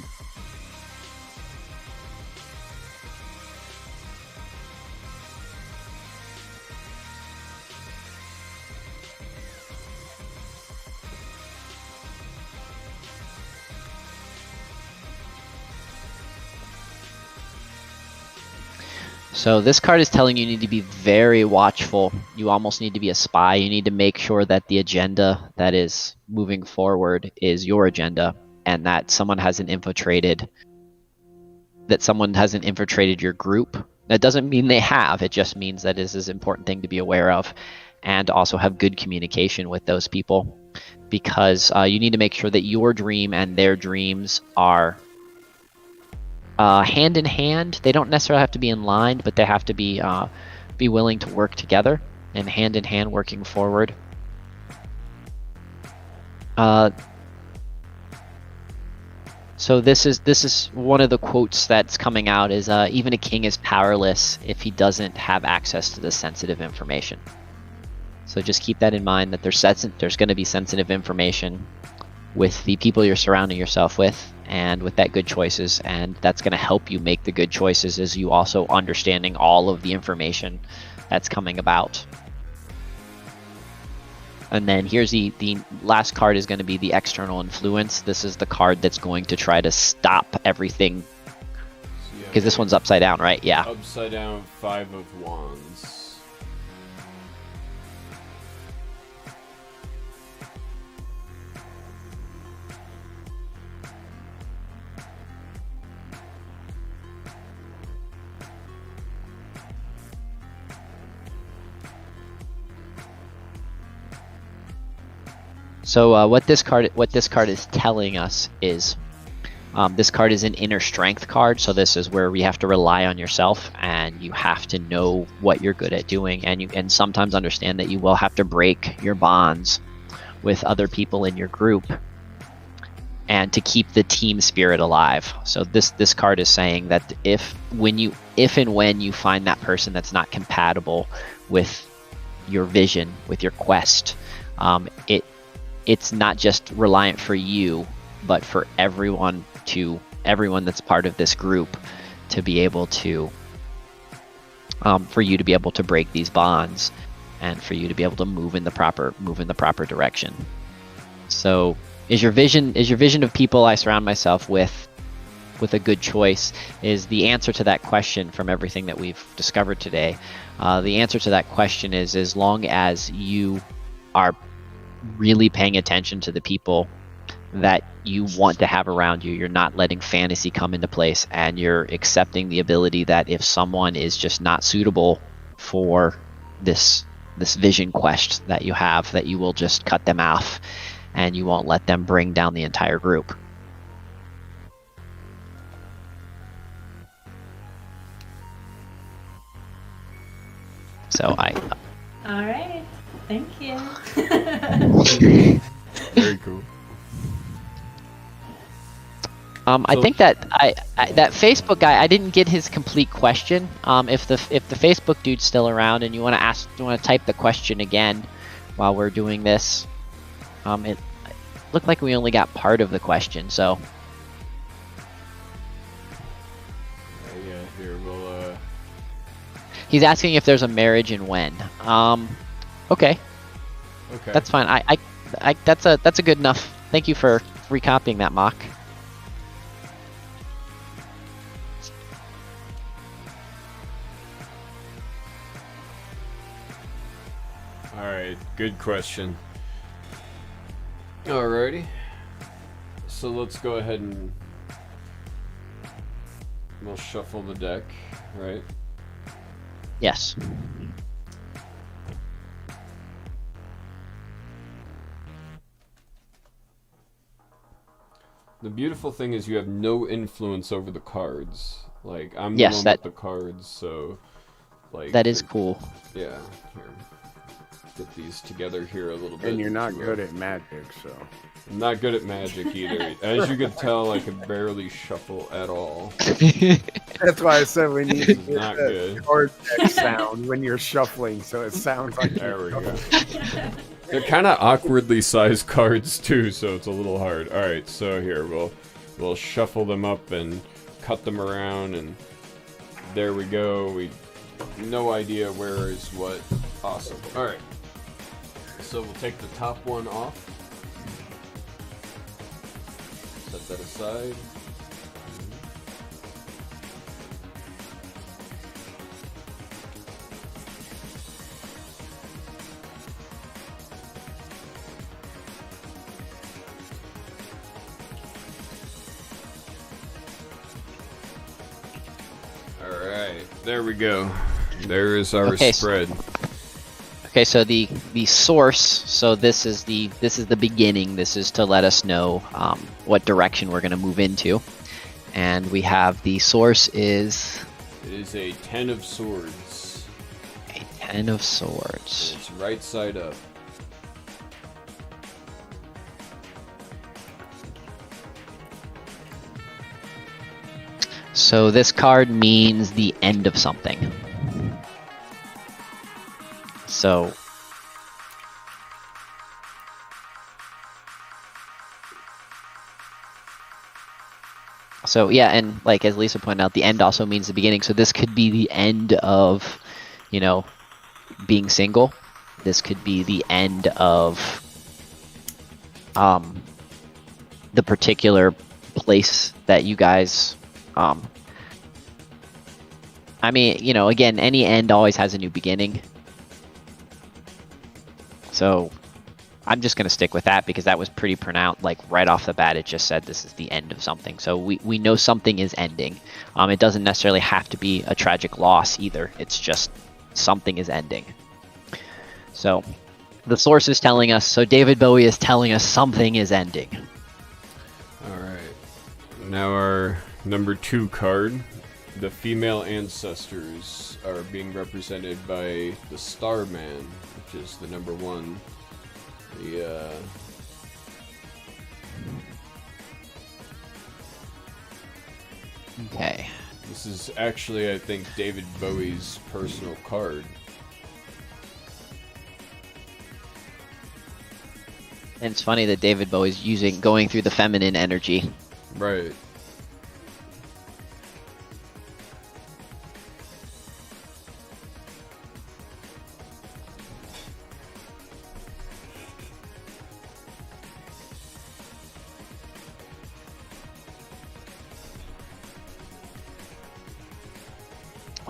So this card is telling you need to be very watchful. You almost need to be a spy. You need to make sure that the agenda that is moving forward is your agenda, and that someone hasn't infiltrated your group. That doesn't mean they have. It just means that this is an important thing to be aware of, and also have good communication with those people, because you need to make sure that your dream and their dreams are hand in hand. They don't necessarily have to be in line, but they have to be willing to work together, and hand in hand working forward. So this is one of the quotes that's coming out is even a king is powerless if he doesn't have access to the sensitive information. So just keep that in mind, that there's going to be sensitive information with the people you're surrounding yourself with, and with that good choices, and that's going to help you make the good choices, as you also understanding all of the information that's coming about. And then here's the last card is going to be the external influence. This is the card that's going to try to stop everything, because this one's upside down, right? Yeah. Upside down, 5 of Wands. So what this card is telling us is, this card is an inner strength card. So this is where we have to rely on yourself, and you have to know what you're good at doing, and sometimes understand that you will have to break your bonds with other people in your group, and to keep the team spirit alive. So this card is saying that if and when you find that person that's not compatible with your vision, with your quest, it's not just reliant for you, but for everyone that's part of this group to be able to, for you to be able to break these bonds, and for you to be able to move in the proper direction. So is your vision of people I surround myself with a good choice? Is the answer to that question from everything that we've discovered today. The answer to that question is, as long as you are really paying attention to the people that you want to have around you, you're not letting fantasy come into place, and you're accepting the ability that if someone is just not suitable for this vision quest that you have, that you will just cut them off, and you won't let them bring down the entire group. So All right. Thank you. Very cool. I think that that Facebook guy, I didn't get his complete question. If the Facebook dude's still around and you want to type the question again while we're doing this, it looked like we only got part of the question. So Yeah, here we'll. he's asking if there's a marriage and when. Okay, Okay. that's fine. I that's a good enough. Thank you for recopying that, Mock. Alright, good question. Alrighty. So let's go ahead and we'll shuffle the deck, right? Yes. The beautiful thing is you have no influence over the cards. Like, I'm Yes, the one with the cards, so like That is cool. Yeah, here. Get these together here a little bit. And you're not good at magic, so. I'm not good at magic either. As you can tell, I can barely shuffle at all. That's why I said we need to get Not that good. card deck sound when you're shuffling, so it sounds like There we you're go. shuffling. They're kind of awkwardly sized cards too, so it's a little hard. All right, so here we'll shuffle them up and cut them around, and there we go. We no idea where is what. Awesome. All right. So we'll take the top one off. Set that aside. Alright, there we go. There is our spread. Okay, so the source. So this is the beginning. This is to let us know what direction we're going to move into, and we have the source is. It is a 10 of swords. A 10 of swords. It's right side up. So this card means the end of something. So yeah, and like as Lisa pointed out, the end also means the beginning. So this could be the end of, being single. This could be the end of the particular place that you guys I mean, again, any end always has a new beginning. So I'm just going to stick with that because that was pretty pronounced. Like right off the bat, it just said this is the end of something. So we know something is ending. It doesn't necessarily have to be a tragic loss either. It's just something is ending. So the source is telling us, so David Bowie is telling us something is ending. Alright. Now our number 2 card. The female ancestors are being represented by the Starman, which is the number 1. Okay. This is actually, I think, David Bowie's personal card. And it's funny that David Bowie's going through the feminine energy. Right.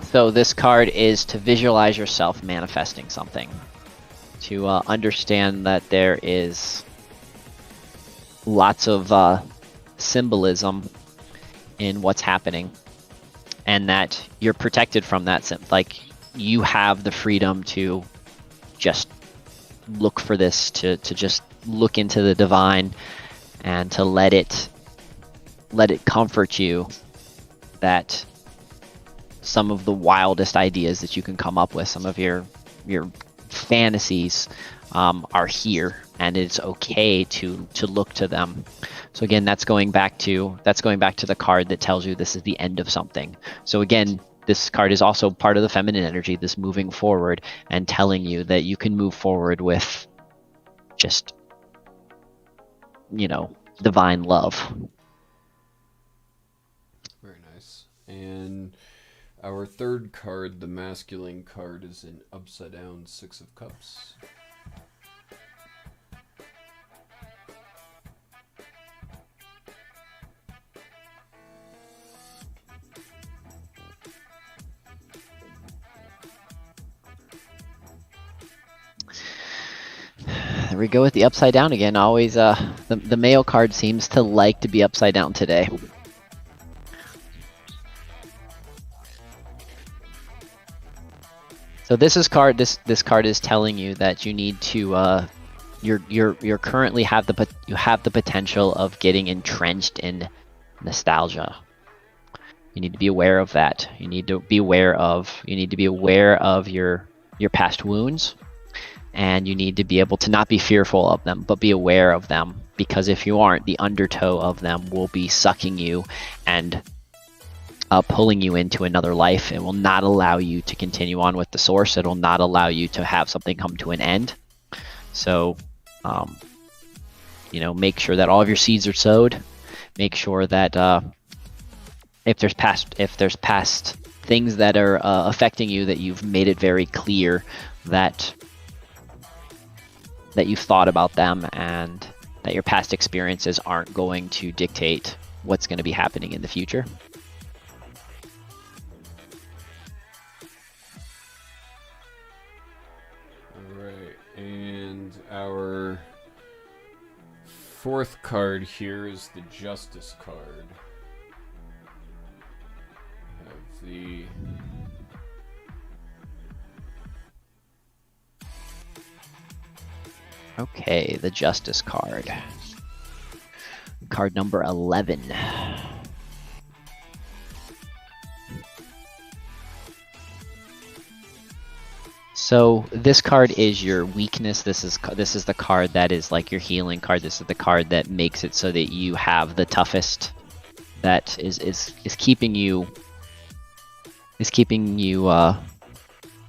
So this card is to visualize yourself manifesting something. To understand that there is lots of symbolism in what's happening, and that you're protected from that. Like, you have the freedom to just look for this, to just look into the divine, and to let it comfort you that some of the wildest ideas that you can come up with, some of your fantasies are here, and it's okay to look to them. So again, that's going back to the card that tells you this is the end of something. So again, this card is also part of the feminine energy, this moving forward and telling you that you can move forward with just, divine love. Very nice. And our 3rd card, the masculine card, is an upside down 6 of Cups. There we go with the upside down again. Always, the male card seems to like to be upside down today. So this card is telling you that you need to you're currently have the potential of getting entrenched in nostalgia. You need to be aware of that. You need to be aware of your past wounds, and you need to be able to not be fearful of them, but be aware of them, because if you aren't, the undertow of them will be sucking you and pulling you into another life. It will not allow you to continue on with the source. It will not allow you to have something come to an end. So, make sure that all of your seeds are sowed. Make sure that if there's past things that are affecting you, that you've made it very clear that you've thought about them, and that your past experiences aren't going to dictate what's going to be happening in the future. And our 4th card here is the Justice card. We have the Okay, the Justice card. Card number 11. So this card is your weakness. This is the card that is like your healing card. This is the card that makes it so that you have the toughest. That is keeping you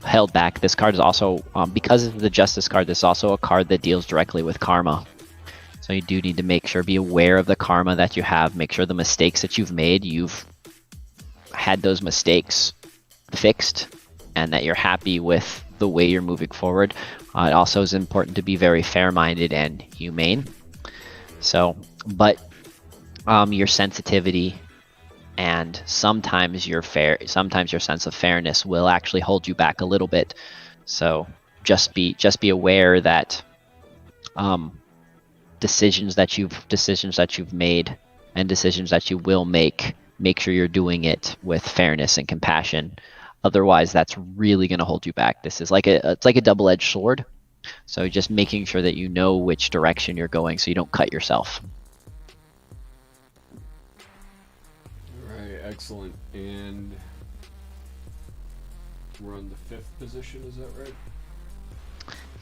held back. This card is also because of the Justice card. This is also a card that deals directly with karma. So you do need to make sure, be aware of the karma that you have. Make sure the mistakes that you've made, you've had those mistakes fixed, and that you're happy with the way you're moving forward. It also is important to be very fair-minded and humane. So, but your sensitivity and sometimes your sense of fairness will actually hold you back a little bit. So just be aware that decisions that you've made and decisions that you will make sure you're doing it with fairness and compassion. Otherwise, that's really going to hold you back. This is it's like a double-edged sword. So just making sure that you know which direction you're going so you don't cut yourself. Alright, excellent. And we're on the 5th position, is that right?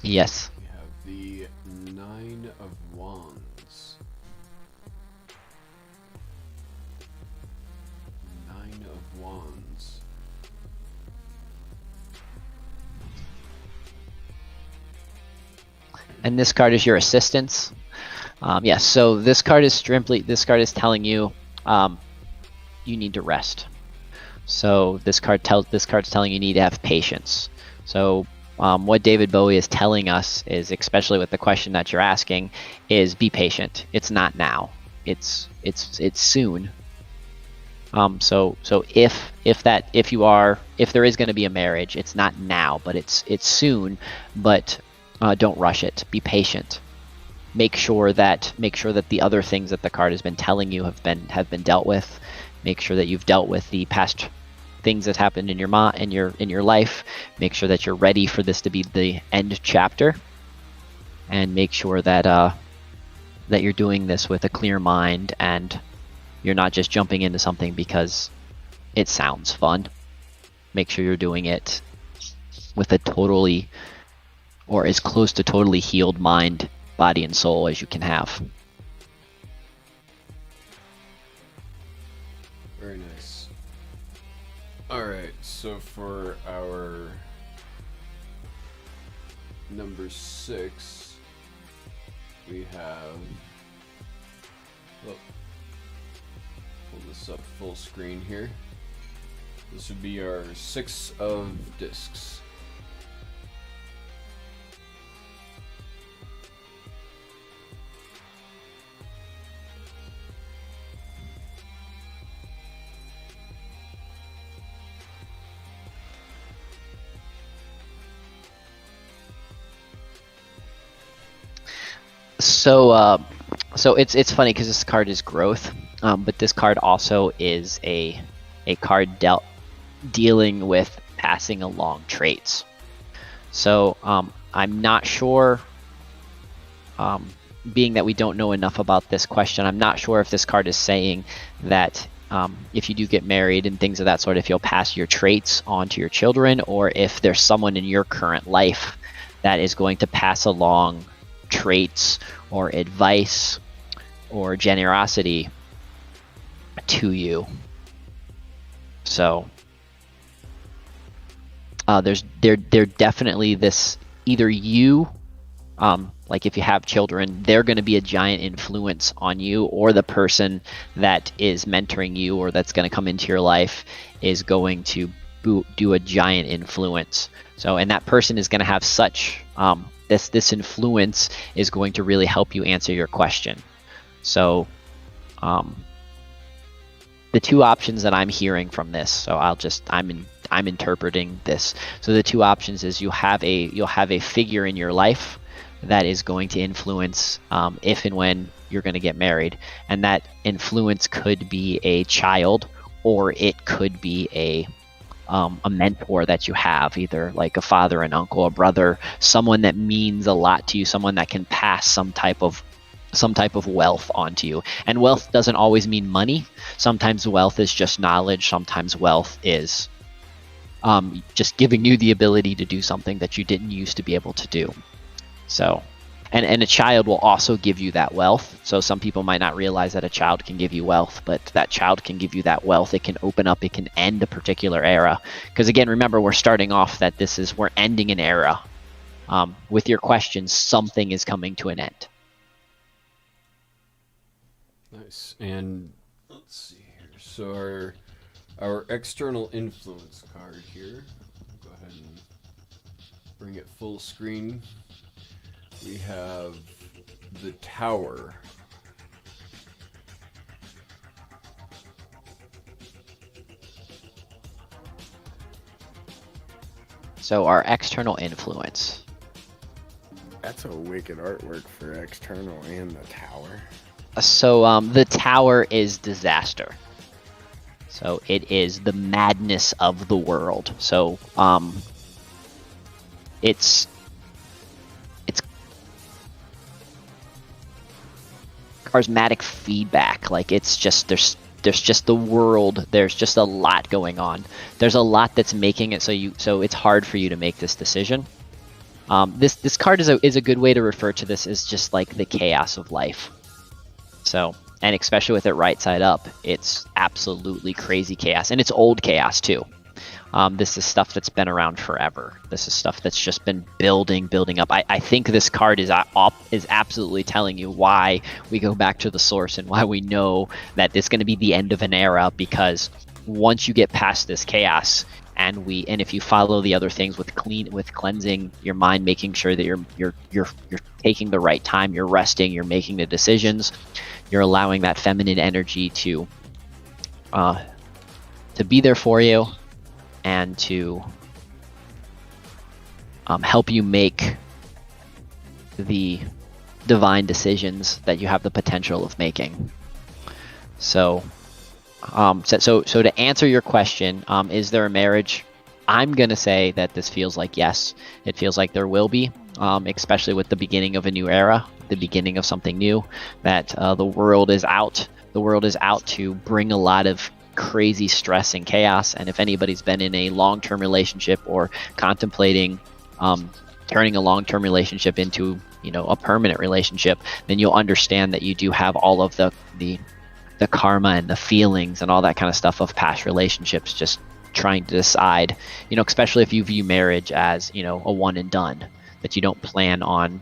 Yes. We have the 9 of Wands. 9 of Wands. And this card is your assistance. Yes, so this card is telling you you need to rest. So this card's telling you need to have patience. So what David Bowie is telling us is, especially with the question that you're asking, is be patient. It's not now. It's soon. So if there is going to be a marriage, it's not now, but it's soon. But don't rush it. Be patient. Make sure that the other things that the card has been telling you have been dealt with. Make sure that you've dealt with the past things that happened in your life. Make sure that you're ready for this to be the end chapter, and make sure that that you're doing this with a clear mind and you're not just jumping into something because it sounds fun. Make sure you're doing it with a totally, or as close to totally healed mind, body, and soul as you can have. Very nice. Alright, so for our number 6, we have... Oh, pull this up full screen here. This would be our 6 of discs. So it's funny because this card is growth, but this card also is a card dealing with passing along traits. So I'm not sure, being that we don't know enough about this question, I'm not sure if this card is saying that if you do get married and things of that sort, if you'll pass your traits on to your children, or if there's someone in your current life that is going to pass along traits or advice or generosity to you. So there's definitely this, either you, like if you have children, they're going to be a giant influence on you, or the person that is mentoring you or that's going to come into your life is going to do a giant influence. So, and that person is going to have such this influence is going to really help you answer your question. So the two options that I'm hearing from this, so I'm interpreting this. So the two options is you'll have a figure in your life that is going to influence if and when you're going to get married, and that influence could be a child, or it could be a mentor that you have, either like a father, an uncle, a brother, someone that means a lot to you, someone that can pass some type of wealth onto you. And wealth doesn't always mean money. Sometimes wealth is just knowledge. Sometimes wealth is just giving you the ability to do something that you didn't used to be able to do. So, and a child will also give you that wealth. So some people might not realize that a child can give you wealth, but that child can give you that wealth. It can open up, it can end a particular era. Because again, remember, we're starting off that we're ending an era. With your question, something is coming to an end. Nice. And let's see here. So our external influence card here. Go ahead and bring it full screen. We have the Tower. So our external influence. That's a wicked artwork for external and the Tower. So the Tower is disaster. So it is the madness of the world. So it's charismatic feedback. Like it's just there's just the world. There's just a lot going on. There's a lot that's making it so it's hard for you to make this decision. This card is a good way to refer to this as just like the chaos of life. So, and especially with it right side up, it's absolutely crazy chaos, and it's old chaos too. This is stuff that's been around forever. This is stuff that's just been building up. I think this card is absolutely telling you why we go back to the source and why we know that it's going to be the end of an era, because once you get past this chaos, and if you follow the other things with cleansing your mind, making sure that you're taking the right time, you're resting, you're making the decisions, you're allowing that feminine energy to be there for you, and to help you make the divine decisions that you have the potential of making. So to answer your question, is there a marriage? I'm gonna say that this feels like yes. It feels like there will be, especially with the beginning of a new era, the beginning of something new. That the world is out. The world is out to bring a lot of crazy stress and chaos. And if anybody's been in a long-term relationship or contemplating turning a long-term relationship into a permanent relationship, then you'll understand that you do have all of the karma and the feelings and all that kind of stuff of past relationships, just trying to decide, especially if you view marriage as a one and done, that you don't plan on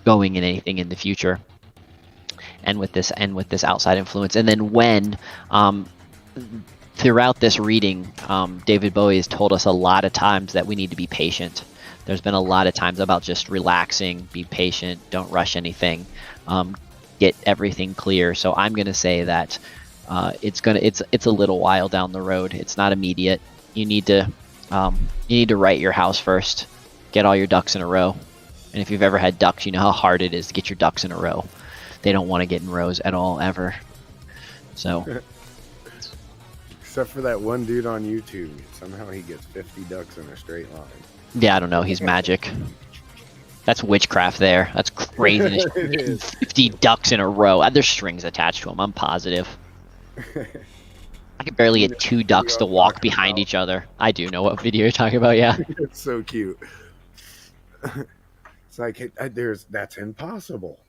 going in anything in the future. And with this outside influence, and then when throughout this reading, David Bowie has told us a lot of times that we need to be patient. There's been a lot of times about just relaxing, be patient, don't rush anything, get everything clear. So I'm gonna say that it's a little while down the road. It's not immediate. You need to write your house first, get all your ducks in a row. And if you've ever had ducks, you know how hard it is to get your ducks in a row. They don't want to get in rows at all, ever. So, except for that one dude on YouTube, somehow he gets 50 ducks in a straight line. Yeah, I don't know. He's magic. That's witchcraft there. That's crazy. 50 ducks in a row. There's strings attached to them, I'm positive. I could barely get 2 ducks to walk behind each other. I do know what video you're talking about, yeah. It's so cute. It's like, that's impossible.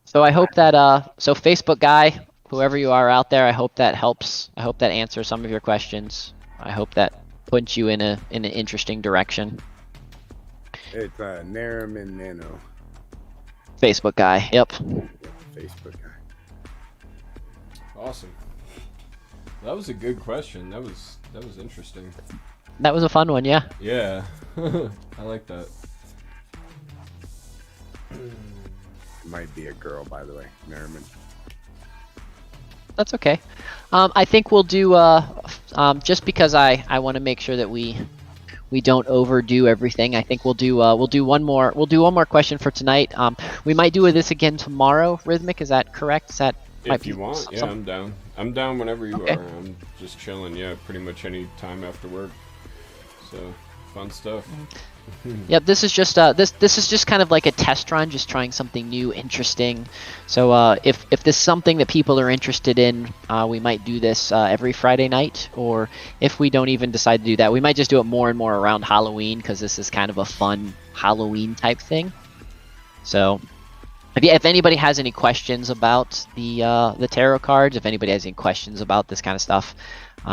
So I hope that, so Facebook guy, whoever you are out there, I hope that helps. I hope that answers some of your questions. I hope that puts you in an interesting direction. It's Nariman Nano. Facebook guy, yep. Facebook guy. Awesome. That was a good question. That was interesting. That was a fun one, yeah. Yeah. I like that. Might be a girl, by the way, Merriman. That's okay. I think we'll do just because I want to make sure that we don't overdo everything. I think we'll do one more question for tonight. We might do this again tomorrow. Rhythmic, is that correct? Is that if you want? Yeah, I'm down. I'm down whenever you are. I'm just chilling. Yeah, pretty much any time after work. So fun stuff. Yep, this is just this is just kind of like a test run, just trying something new, interesting. So if this is something that people are interested in, we might do this every Friday night, or if we don't even decide to do that, we might just do it more and more around Halloween, because this is kind of a fun Halloween type thing. So if anybody has any questions about the tarot cards, if anybody has any questions about this kind of stuff,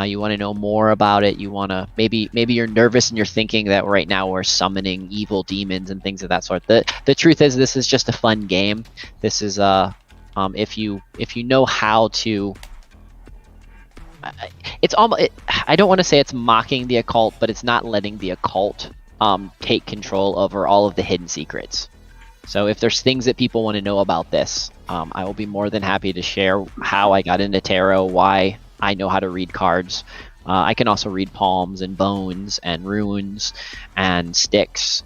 you want to know more about it, you want to maybe you're nervous and you're thinking that right now we're summoning evil demons and things of that sort. The truth is, this is just a fun game. This is if you know how to, it's almost, I don't want to say it's mocking the occult, but it's not letting the occult take control over all of the hidden secrets. So if there's things that people want to know about this, I will be more than happy to share how I got into tarot, why I know how to read cards. I can also read palms and bones and runes and sticks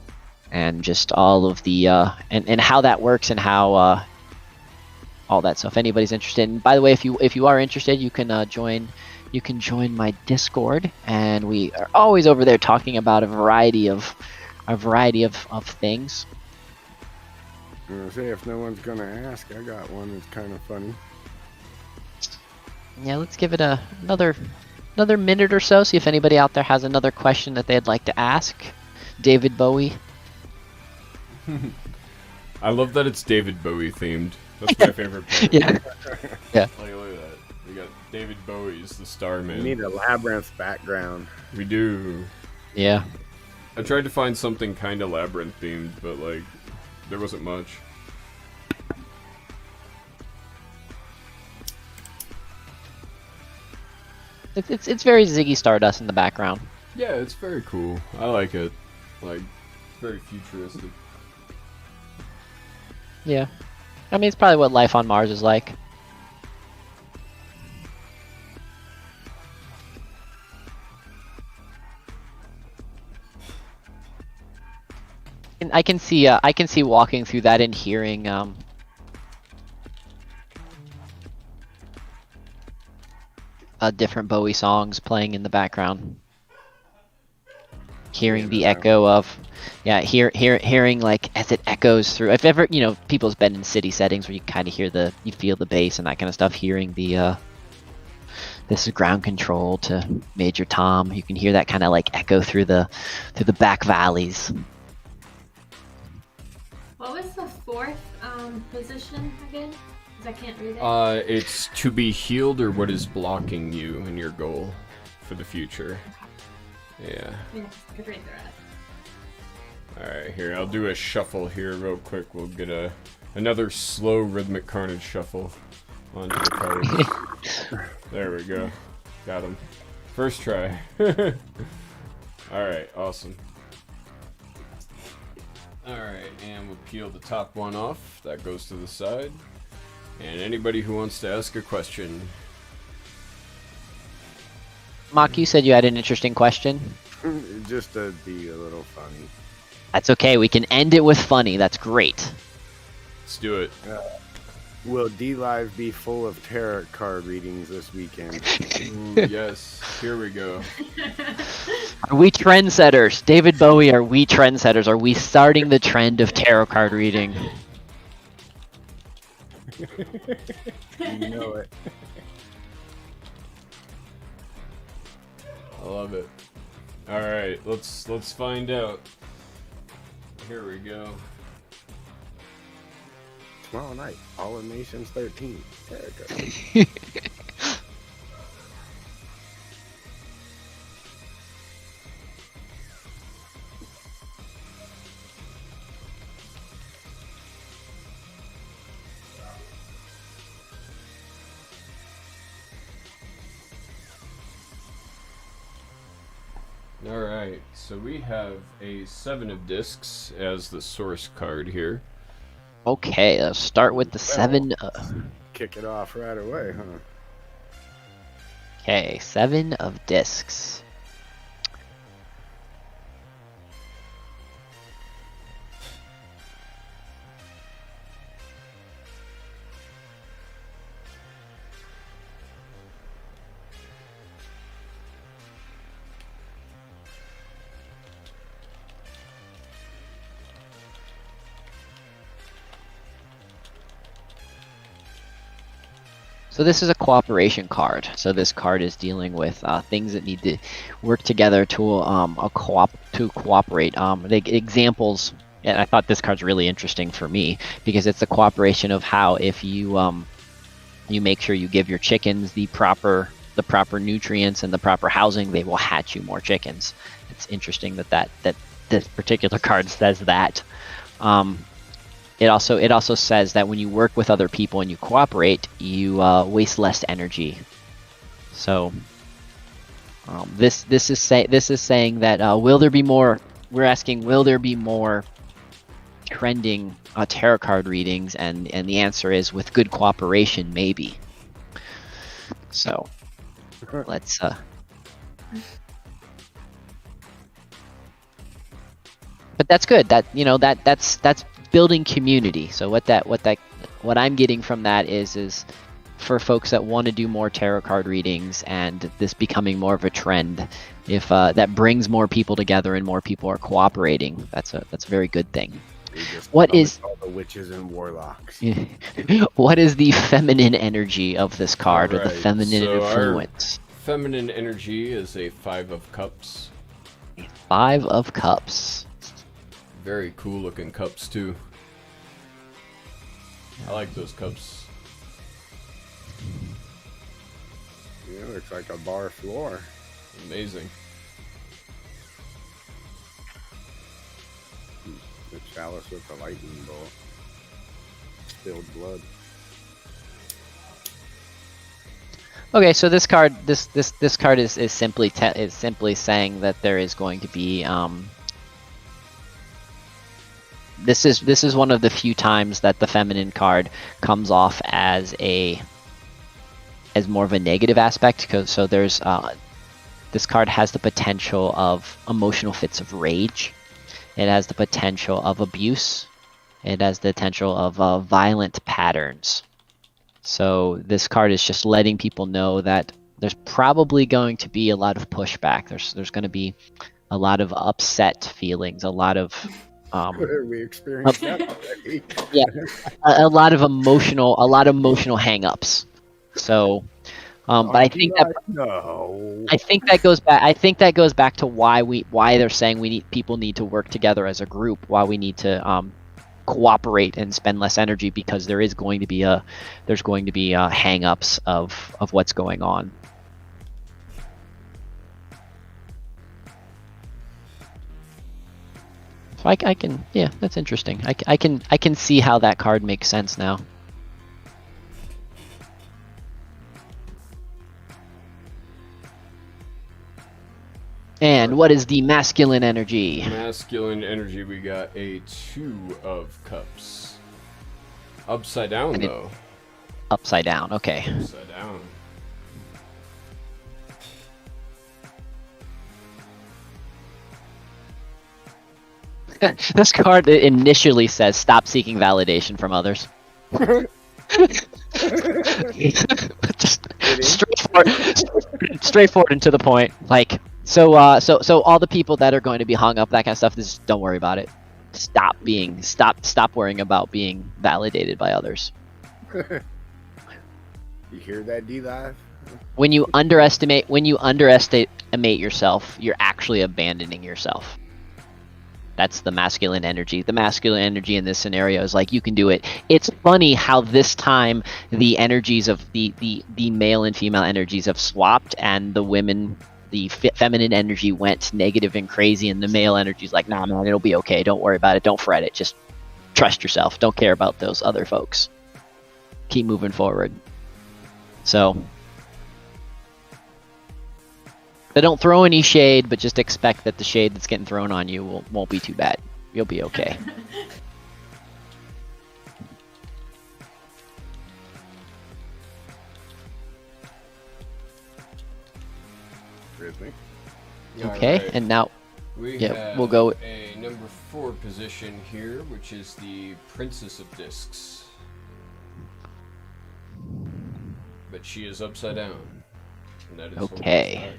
and just all of the and how that works and how all that. So if anybody's interested, and by the way, if you are interested, you can join my Discord, and we are always over there talking about a variety of things. I'm gonna say, if no one's gonna ask, I got one that's kind of funny. Yeah, let's give it another minute or so. See if anybody out there has another question that they'd like to ask David Bowie. I love that it's David Bowie themed. That's my favorite part. Yeah. Yeah. Like, look at that. We got David Bowie's the Starman. We need a labyrinth background. We do. Yeah. I tried to find something kind of labyrinth themed, but like, there wasn't much. It's very Ziggy Stardust in the background. Yeah, it's very cool. I like it. Like, it's very futuristic. Yeah. I mean, it's probably what life on Mars is like. And I can see walking through that and hearing different Bowie songs playing in the background. Hearing the echo of, yeah, hearing like as it echoes through. If ever, you know, people's been in city settings where you kind of hear you feel the bass and that kind of stuff. Hearing this is ground control to Major Tom. You can hear that kind of like echo through the back valleys. What was the fourth position again? Because I can't read it. It's to be healed or what is blocking you in your goal for the future. Yeah. Yeah, I could read the rest. Alright, here, I'll do a shuffle here real quick. We'll get another slow rhythmic carnage shuffle onto the card. There we go. Got him. First try. Alright, awesome. Alright, and we'll peel the top one off. That goes to the side. And anybody who wants to ask a question. Mock, you said you had an interesting question. Just to be a little funny. That's okay. We can end it with funny. That's great. Let's do it. Will Dlive be full of tarot card readings this weekend? Ooh, yes. Here we go. Are we trendsetters? David Bowie, are we trendsetters? Are we starting the trend of tarot card reading? You know it. I love it. Alright, let's find out. Here we go. Tomorrow night, All in Nations 13. Tarot card. Alright, so we have a 7 of discs as the source card here. Okay, let's start with the 7. Kick it off right away, huh? Okay, 7 of discs. So this is a cooperation card. So this card is dealing with things that need to work together to cooperate. The examples, and I thought this card's really interesting for me because it's a cooperation of how if you you make sure you give your chickens the proper nutrients and the proper housing, they will hatch you more chickens. It's interesting that this particular card says that. It also says that when you work with other people and you cooperate, you waste less energy. So this is saying that will there be more? We're asking, will there be more trending tarot card readings? And the answer is, with good cooperation, maybe. So let's. But that's good. That's building community. So what I'm getting from that is for folks that want to do more tarot card readings and this becoming more of a trend, if that brings more people together and more people are cooperating, that's a very good thing. We just What is all the witches and warlocks. what is the feminine energy of this card, or the Alright, feminine so our influence? feminine energy is a 5 of cups. 5 of Cups. Very cool looking cups too. I like those cups. Yeah, looks like a bar floor. Amazing. The chalice with the lightning bolt. Spilled blood. Okay, so this card, this card is simply saying that there is going to be this is one of the few times that the feminine card comes off as more of a negative aspect, because so there's this card has the potential of emotional fits of rage. It has the potential of abuse. It has the potential of violent patterns. So this card is just letting people know that there's probably going to be a lot of pushback. There's going to be a lot of upset feelings, a lot of We experienced that already. yeah, a lot of emotional hang-ups. So, but I think that no. I think that goes back. I think that goes back to why they're saying people need to work together as a group. Why we need to cooperate and spend less energy, because there's going to be hang-ups of what's going on. So I can, yeah, that's interesting. I can see how that card makes sense now. And what is the masculine energy? Masculine energy, we got a 2 of cups. Upside down, though. Upside down, okay. Upside down. This card initially says, stop seeking validation from others. Just straightforward and to the point. Like, so all the people that are going to be hung up, that kind of stuff, just don't worry about it. Stop worrying about being validated by others. You hear that, Dlive? When you underestimate yourself, you're actually abandoning yourself. That's the masculine energy. The masculine energy in this scenario is like, you can do it. It's funny how this time the energies of the male and female energies have swapped, and the feminine energy went negative and crazy, and the male energy is like, nah, man, it'll be okay. Don't worry about it. Don't fret it. Just trust yourself. Don't care about those other folks. Keep moving forward. So they don't throw any shade, but just expect that the shade that's getting thrown on you won't be too bad. You'll be okay. Grizzly. Okay, Alright. and now we'll go. A number 4 position here, which is the Princess of Discs. But she is upside down. And that is Okay.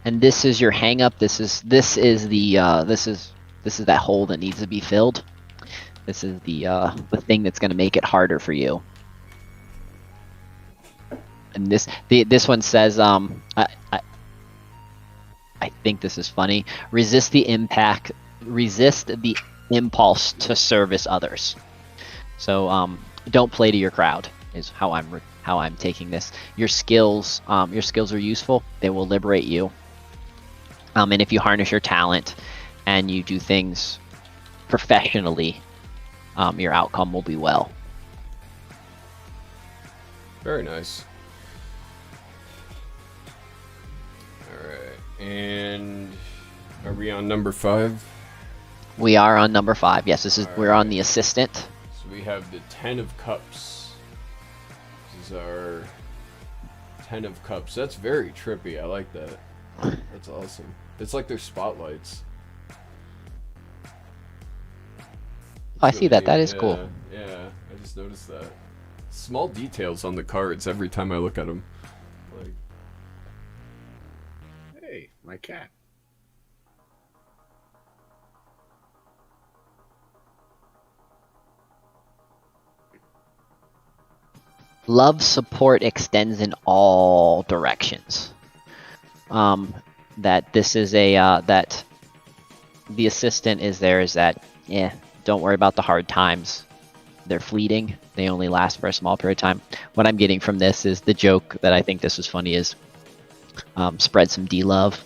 And this is your hang up. This is that hole that needs to be filled. This is the thing that's going to make it harder for you. And this one says I think this is funny. Resist the impulse to service others. So don't play to your crowd is how I'm taking this. Your skills are useful. They will liberate you. And if you harness your talent and you do things professionally, your outcome will be well. Very nice. Alright, and are we on number 5? We are on number 5. Yes, we're on the assistant. So we have the 10 of Cups. This is our 10 of Cups. That's very trippy. I like that. That's awesome. It's like their spotlights. Oh, I see that. That is cool. Yeah, I just noticed that. Small details on the cards every time I look at them. Like, Hey, my cat. Love support extends in all directions. That this is a that the assistant is there is that don't worry about the hard times. They're fleeting. They only last for a small period of time. What I'm getting from this is the joke that I think this was funny is spread some Dlive.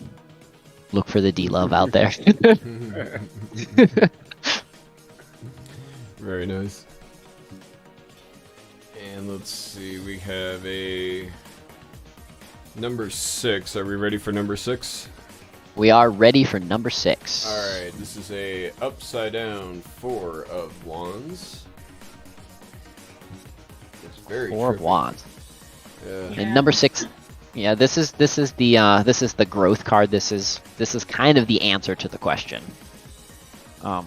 Look for the Dlive out there. very nice. And let's see, we have a number 6. Are we ready for number 6? We are ready for number 6. Alright, this is a upside down 4 of wands. It's very 4 of trippy. wands. Yeah. And number 6, yeah, this is the growth card. This is kind of the answer to the question. And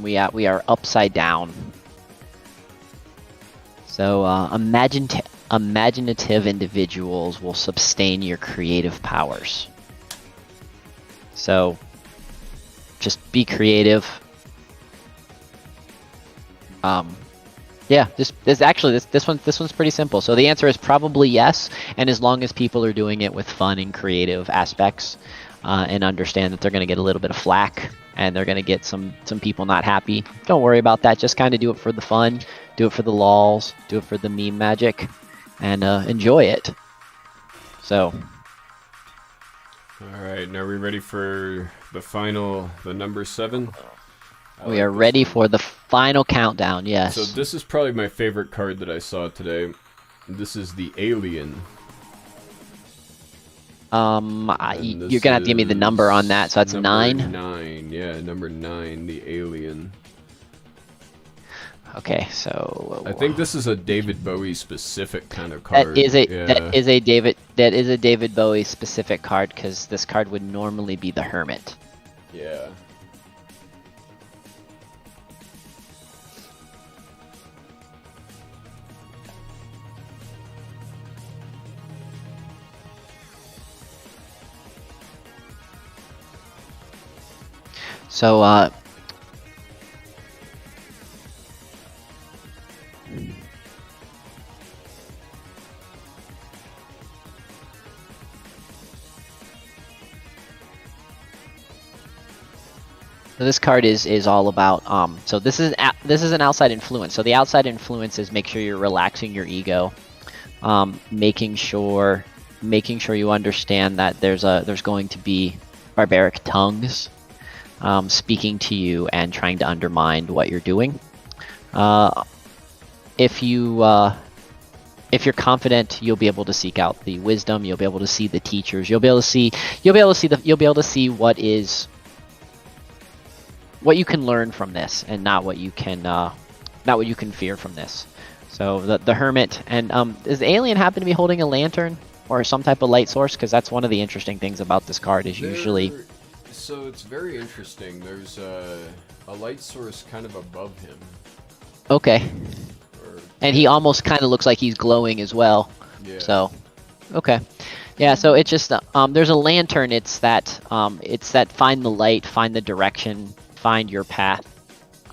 we are upside down. So imaginative individuals will sustain your creative powers. So just be creative. Yeah, this one's pretty simple. So the answer is probably yes, and as long as people are doing it with fun and creative aspects, and understand that they're going to get a little bit of flack and they're going to get some people not happy, don't worry about that. Just kind of do it for the fun, do it for the lols, do it for the meme magic, and enjoy it. So. All right, now we're ready for the number 7. We are ready for the final countdown, yes. So this is probably my favorite card that I saw today. This is the Alien. You're gonna have to give me the number on that, so that's 9? 9, yeah, number 9, the Alien. Okay, so I think this is a David Bowie specific kind of card. that is a David Bowie specific card, because this card would normally be the Hermit. Yeah. So So this card is all about so this is an outside influence. So the outside influence is make sure you're relaxing your ego, making sure you understand that there's going to be barbaric tongues speaking to you and trying to undermine what you're doing. If you're confident, you'll be able to seek out the wisdom. You'll be able to see the teachers. You'll be able to see what you can learn from this, and not what you can fear from this. So the Hermit, and does the alien happen to be holding a lantern or some type of light source? Because that's one of the interesting things about this card is usually. So it's very interesting. There's a light source kind of above him. Okay. And he almost kind of looks like he's glowing as well. Yeah. So, okay. Yeah, so it's just there's a lantern. It's that find the light, find the direction, find your path.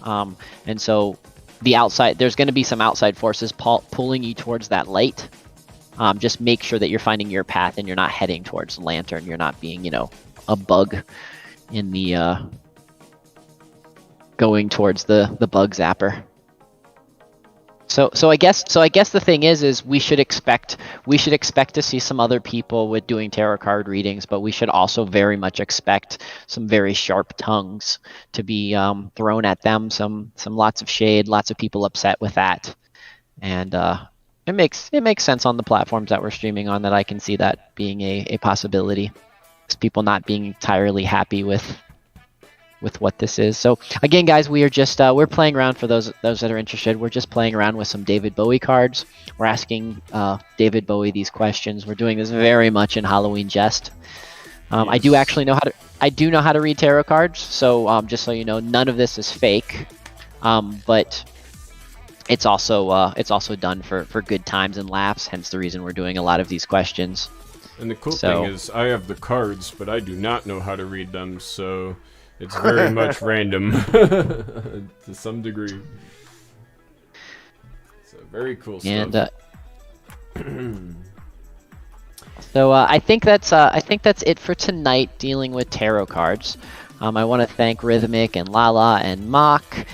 And so there's going to be some outside forces pulling you towards that light. Just make sure that you're finding your path and you're not heading towards the lantern. You're not being, a bug in the going towards the bug zapper. So I guess the thing is we should expect to see some other people with doing tarot card readings, but we should also very much expect some very sharp tongues to be thrown at them. Some lots of shade, lots of people upset with that, and it makes sense on the platforms that we're streaming on that I can see that being a possibility. It's people not being entirely happy with what this is. So again, guys, we are just we're playing around for those that are interested. We're just playing around with some David Bowie cards. We're asking David Bowie these questions. We're doing this very much in Halloween jest. Yes. I do know how to read tarot cards. So just so you know, none of this is fake. But it's also done for good times and laughs. Hence the reason we're doing a lot of these questions. And the cool thing is, I have the cards, but I do not know how to read them, so it's very much random to some degree. So very cool stuff. And so I think that's it for tonight, dealing with tarot cards. I want to thank Rhythmic and Lala and Mock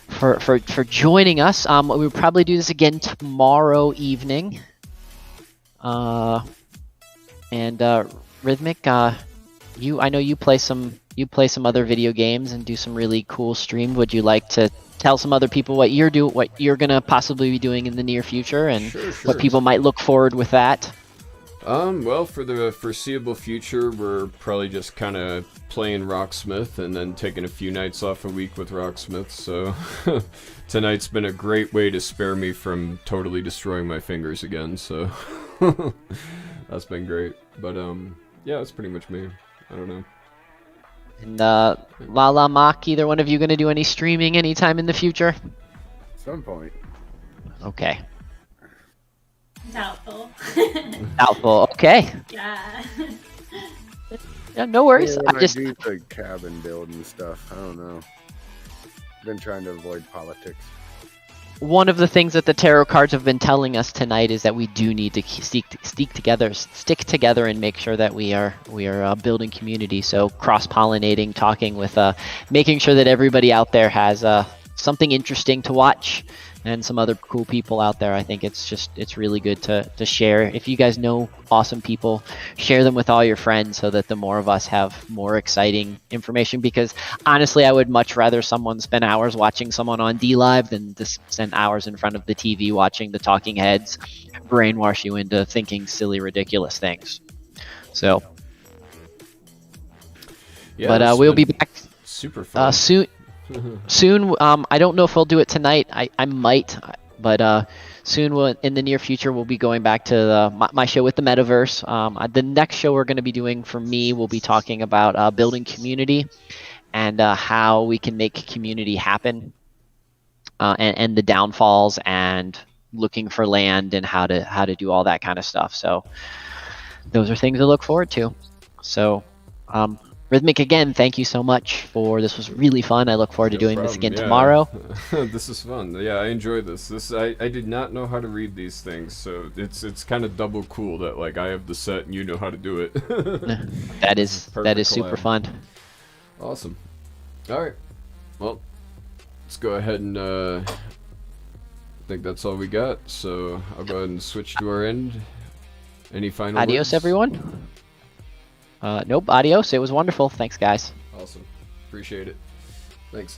for joining us. We'll probably do this again tomorrow evening. And Rhythmic, I know you play some other video games and do some really cool streams. Would you like to tell some other people what you're gonna possibly be doing in the near future, and Sure. what people might look forward with that? Well, for the foreseeable future, we're probably just kind of playing Rocksmith and then taking a few nights off a week with Rocksmith. So tonight's been a great way to spare me from totally destroying my fingers again. So that's been great. But yeah, that's pretty much me. I don't know. And Lala, Mock, either one of you gonna do any streaming anytime in the future? At some point. Okay. Doubtful. Doubtful. Okay. Yeah. Yeah, no worries. Yeah, I when just do the cabin build and stuff. I don't know. Been trying to avoid politics. one of the things that the tarot cards have been telling us tonight is that we do need to stick together, and make sure that we are building community. So cross-pollinating, talking with, making sure that everybody out there has something interesting to watch, and some other cool people out there. I think it's really good to share. If you guys know awesome people, share them with all your friends so that the more of us have more exciting information, because honestly, I would much rather someone spend hours watching someone on Dlive than to spend hours in front of the TV watching the talking heads brainwash you into thinking silly, ridiculous things. So, Yeah, but we'll be back super fun. soon. I don't know if we'll do it tonight. I might, but soon in the near future we'll be going back to my show with the metaverse. The next show we're going to be doing for me, we'll be talking about building community and how we can make community happen, and the downfalls, and looking for land, and how to do all that kind of stuff. So those are things to look forward to. So Rhythmic, again, thank you so much for this. Was really fun. I look forward to doing this again tomorrow. This is fun. Yeah, I enjoy this. I did not know how to read these things, so it's kind of double cool that like I have the set and you know how to do it. That is super fun. Awesome. All right. Well, let's go ahead and I think that's all we got. So I'll go ahead and switch to our end. Any final Adios, words? everyone. Nope, adios. It was wonderful. Thanks, guys. Awesome. Appreciate it. Thanks.